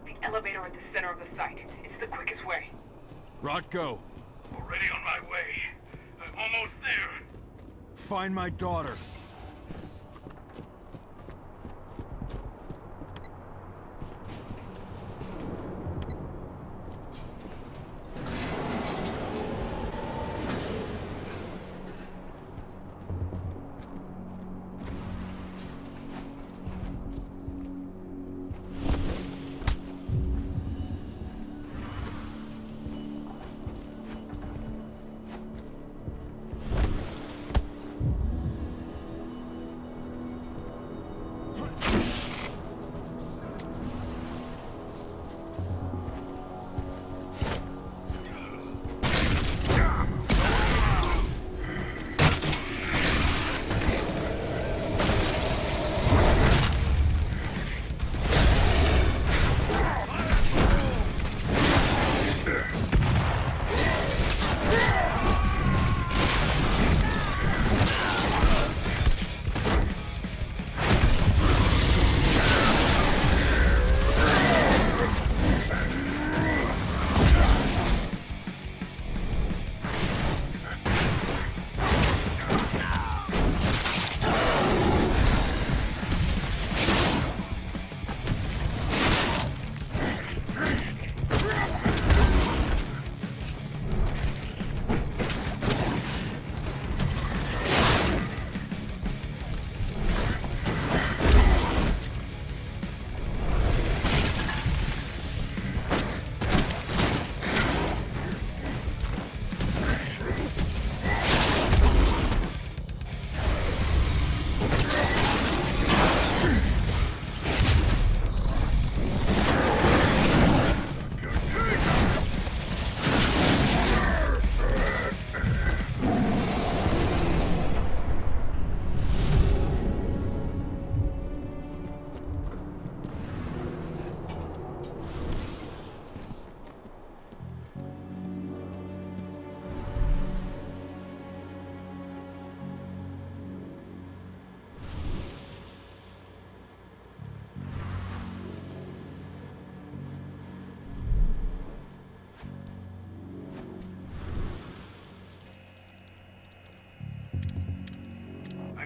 The elevator at the center of the site. It's the quickest way. Rodko, Already on my way. I'm almost there. find my daughter.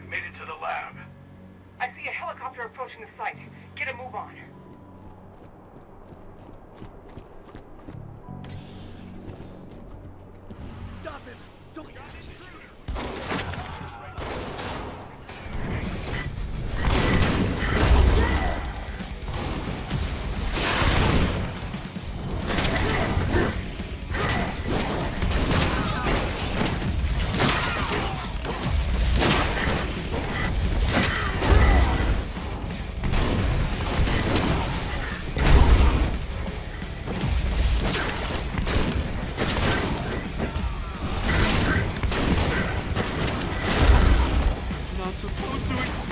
Made it to the lab. I see a helicopter approaching the site. Get a move on. Stop him! Don't stop him! Supposed to exist.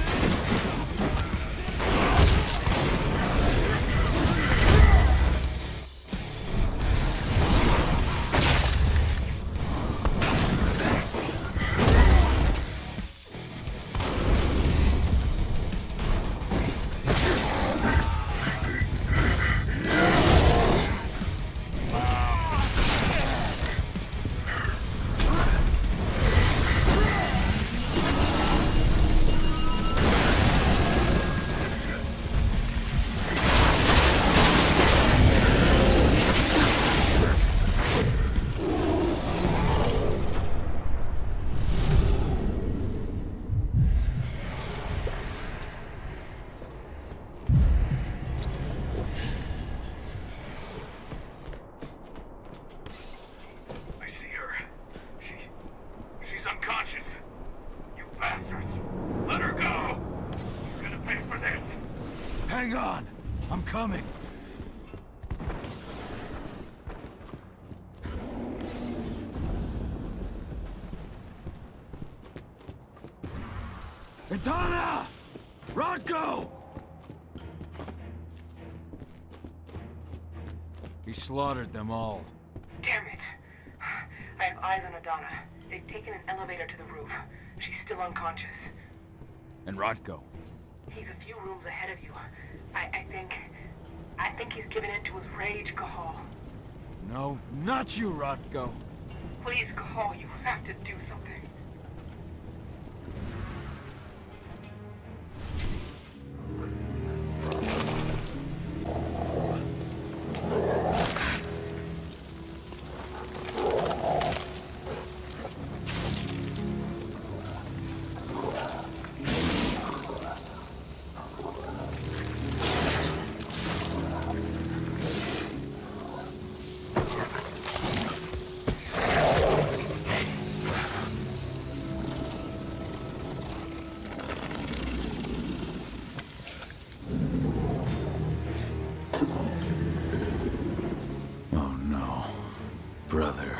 Hang on! I'm coming! Idana! Rodko! He slaughtered them all. Damn it. I have eyes on Adana. They've taken an elevator to the roof. She's still unconscious. And Rodko? He's a few rooms ahead of you. I think he's given in to his rage, Cahal. No, not you, Rodko. Please, Cahal, you have to do something. Brother.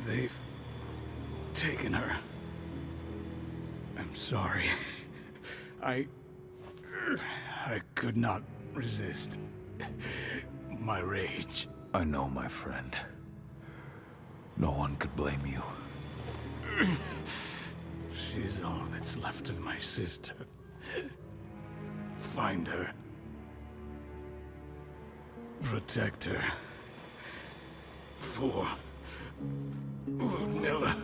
They've taken her. I'm sorry. I could not resist my rage. I know, my friend. No one could blame you. She's all that's left of my sister. Find her. Protect her. For Ludmilla.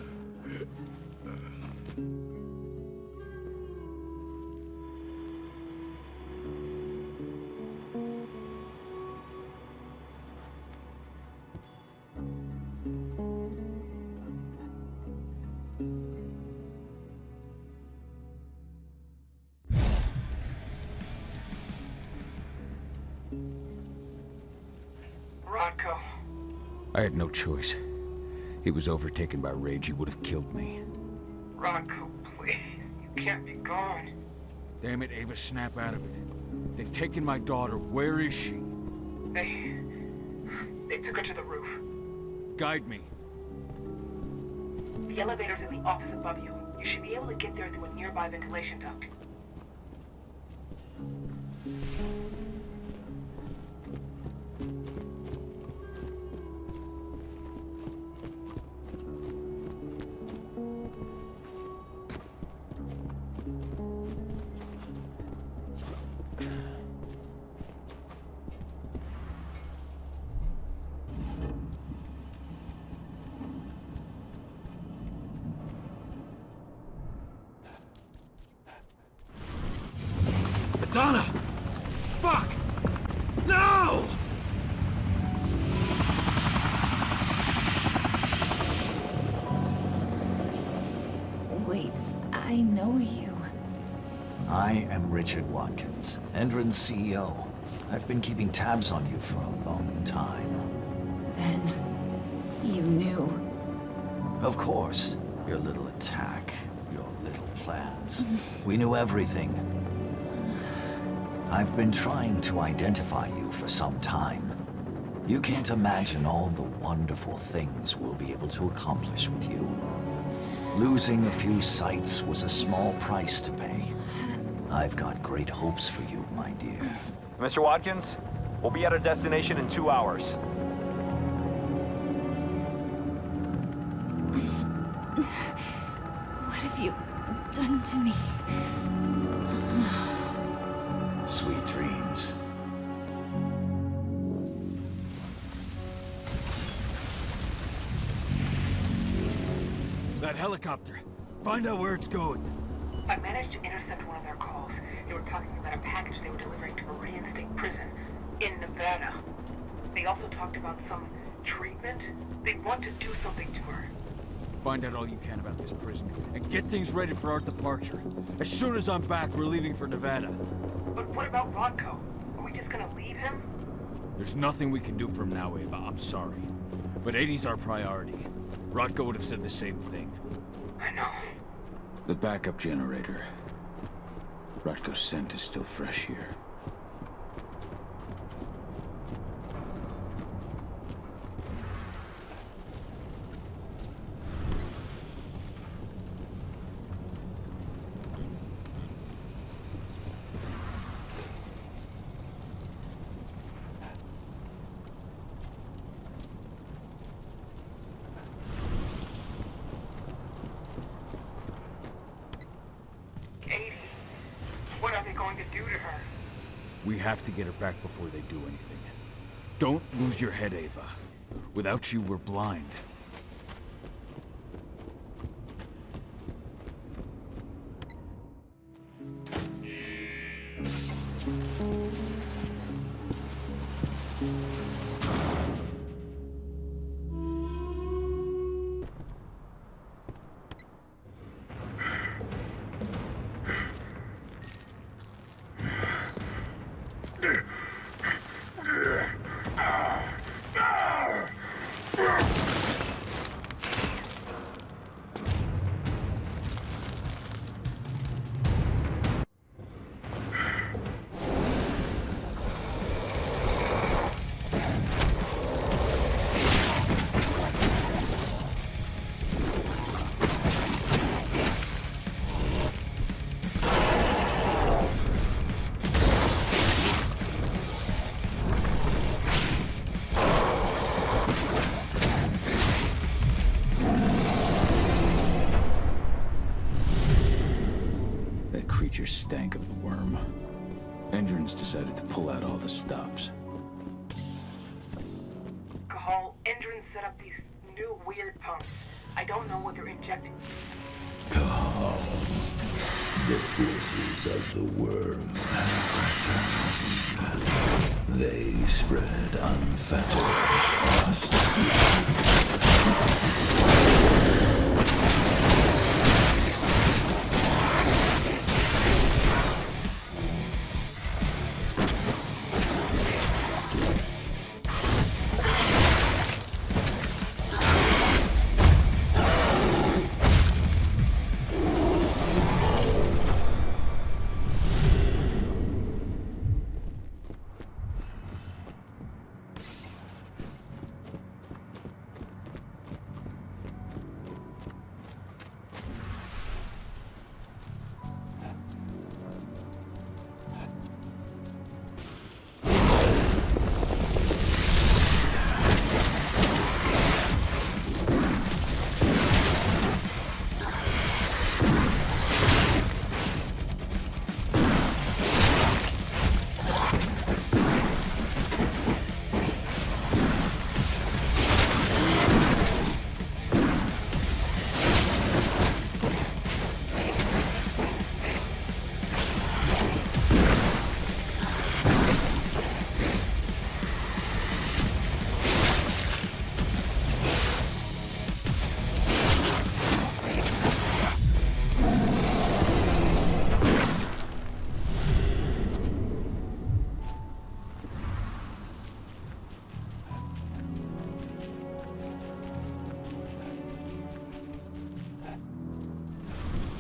Rodko. I had no choice. He was overtaken by rage. He would have killed me. Rodko, please. You can't be gone. Damn it, Ava, snap out of it. They've taken my daughter. Where is she? They took her to the roof. Guide me. The elevator's in the office above you. You should be able to get there through a nearby ventilation duct. Donna! Fuck! No! Wait, I know you. I am Richard Watkins, Endron's CEO. I've been keeping tabs on you for a long time. Then, you knew. Of course. Your little attack, your little plans. We knew everything. I've been trying to identify you for some time. You can't imagine all the wonderful things we'll be able to accomplish with you. Losing a few sites was a small price to pay. I've got great hopes for you, my dear. Mr. Watkins, we'll be at our destination in 2 hours. What have you done to me? Sweet dreams. That helicopter. Find out where it's going. I managed to intercept one of their calls. They were talking about a package they were delivering to Meridian State Prison in Nevada. They also talked about some treatment. They want to do something to her. Find out all you can about this prison, and get things ready for our departure. As soon as I'm back, we're leaving for Nevada. But what about Rodko? Are we just gonna leave him? There's nothing we can do from now, Ava. I'm sorry. But 80's our priority. Rodko would have said the same thing. I know. The backup generator. Rodko's scent is still fresh here. What are they going to do to her? We have to get her back before they do anything. Don't lose your head, Ava. Without you, we're blind. Creature stank of the worm. Endron's decided to pull out all the stops. Cahal, Endron set up these new weird pumps. I don't know what they're injecting. Cahal, the forces of the worm have returned. They spread unfettered across the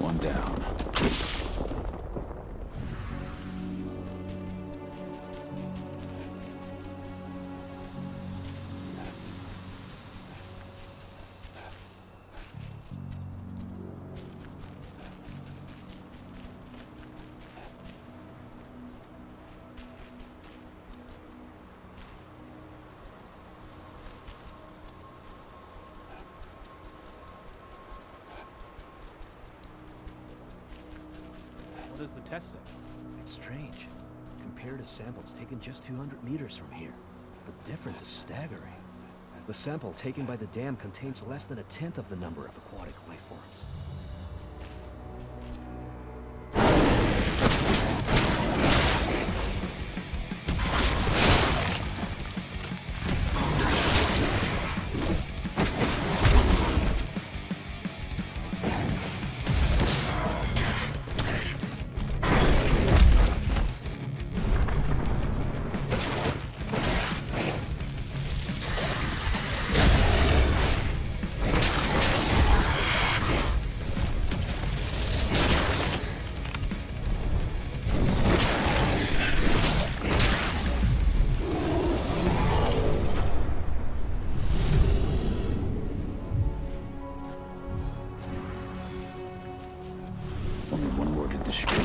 one down. What does the test say? It's strange. Compared to samples taken just 200 meters from here, the difference is staggering. The sample taken by the dam contains less than 1/10 of the number of aquatic life forms. Only one more to destroy.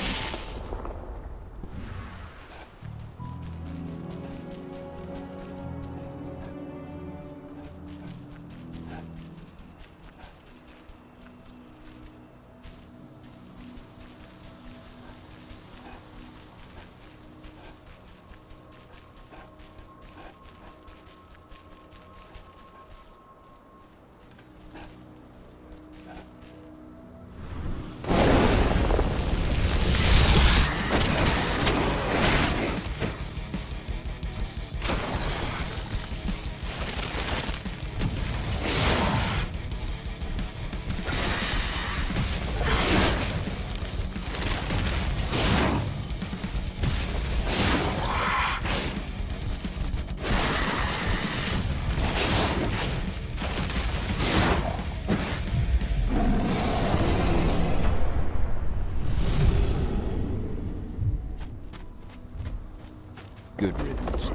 Good riddance.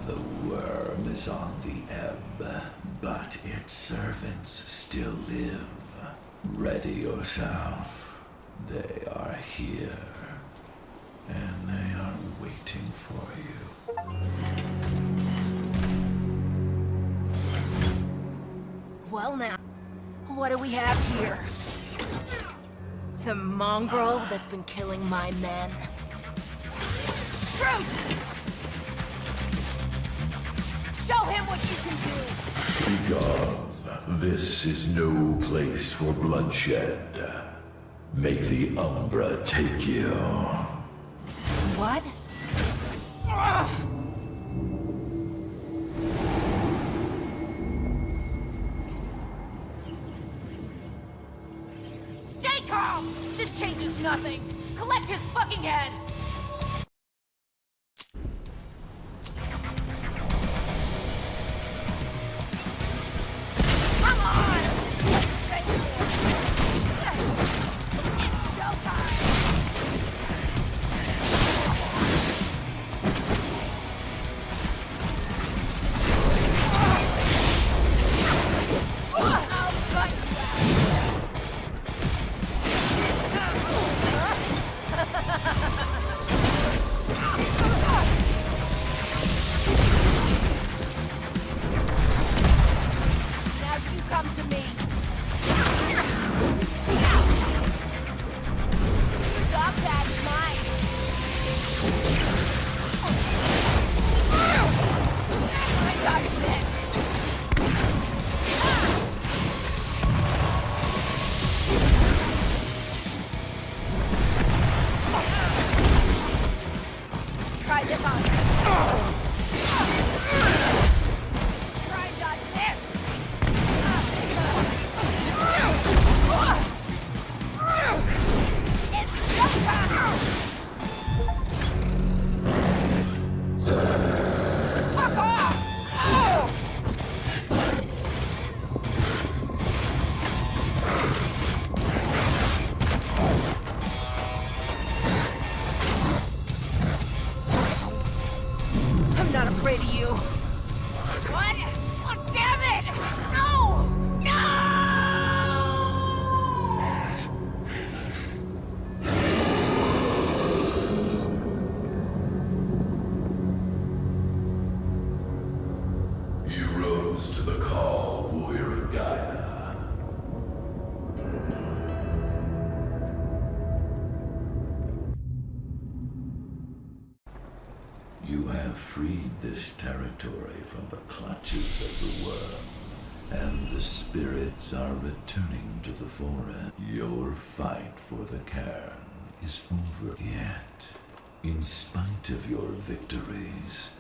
The worm is on the ebb, but its servants still live. Ready yourself. They are here, and they are waiting for you. Well now, what do we have here? The mongrel that's been killing my men. Truth! Show him what you can do! Begone. This is no place for bloodshed. Make the Umbra take you. What? Stay calm! This changes nothing! Collect his fucking head! have freed this territory from the clutches of the worm, and the spirits are returning to the forest. Your fight for the cairn is over. Yet, in spite of your victories,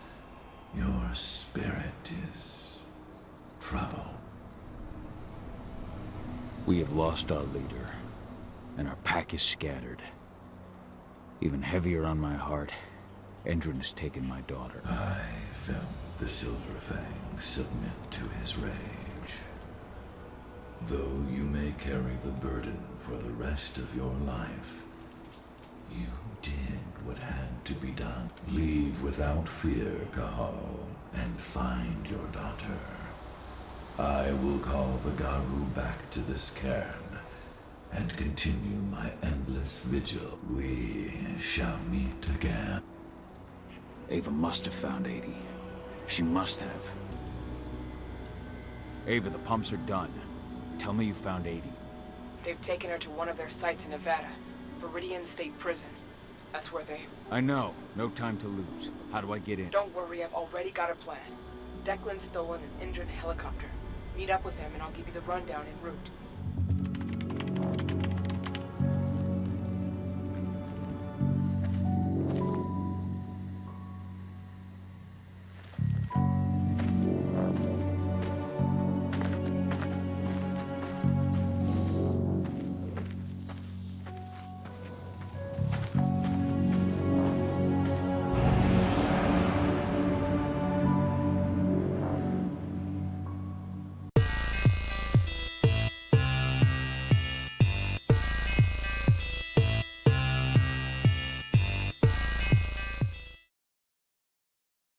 your spirit is troubled. We have lost our leader, and our pack is scattered. Even heavier on my heart, Endron has taken my daughter. I felt the Silver Fang submit to his rage. Though you may carry the burden for the rest of your life, you did what had to be done. Leave without fear, Cahal, and find your daughter. I will call the Garu back to this cairn and continue my endless vigil. We shall meet again. Ava must have found 80. She must have. Ava, the pumps are done. Tell me you found 80. They've taken her to one of their sites in Nevada, Viridian State Prison. That's where they... I know. No time to lose. How do I get in? Don't worry, I've already got a plan. Declan's stolen an Indran helicopter. Meet up with him and I'll give you the rundown en route.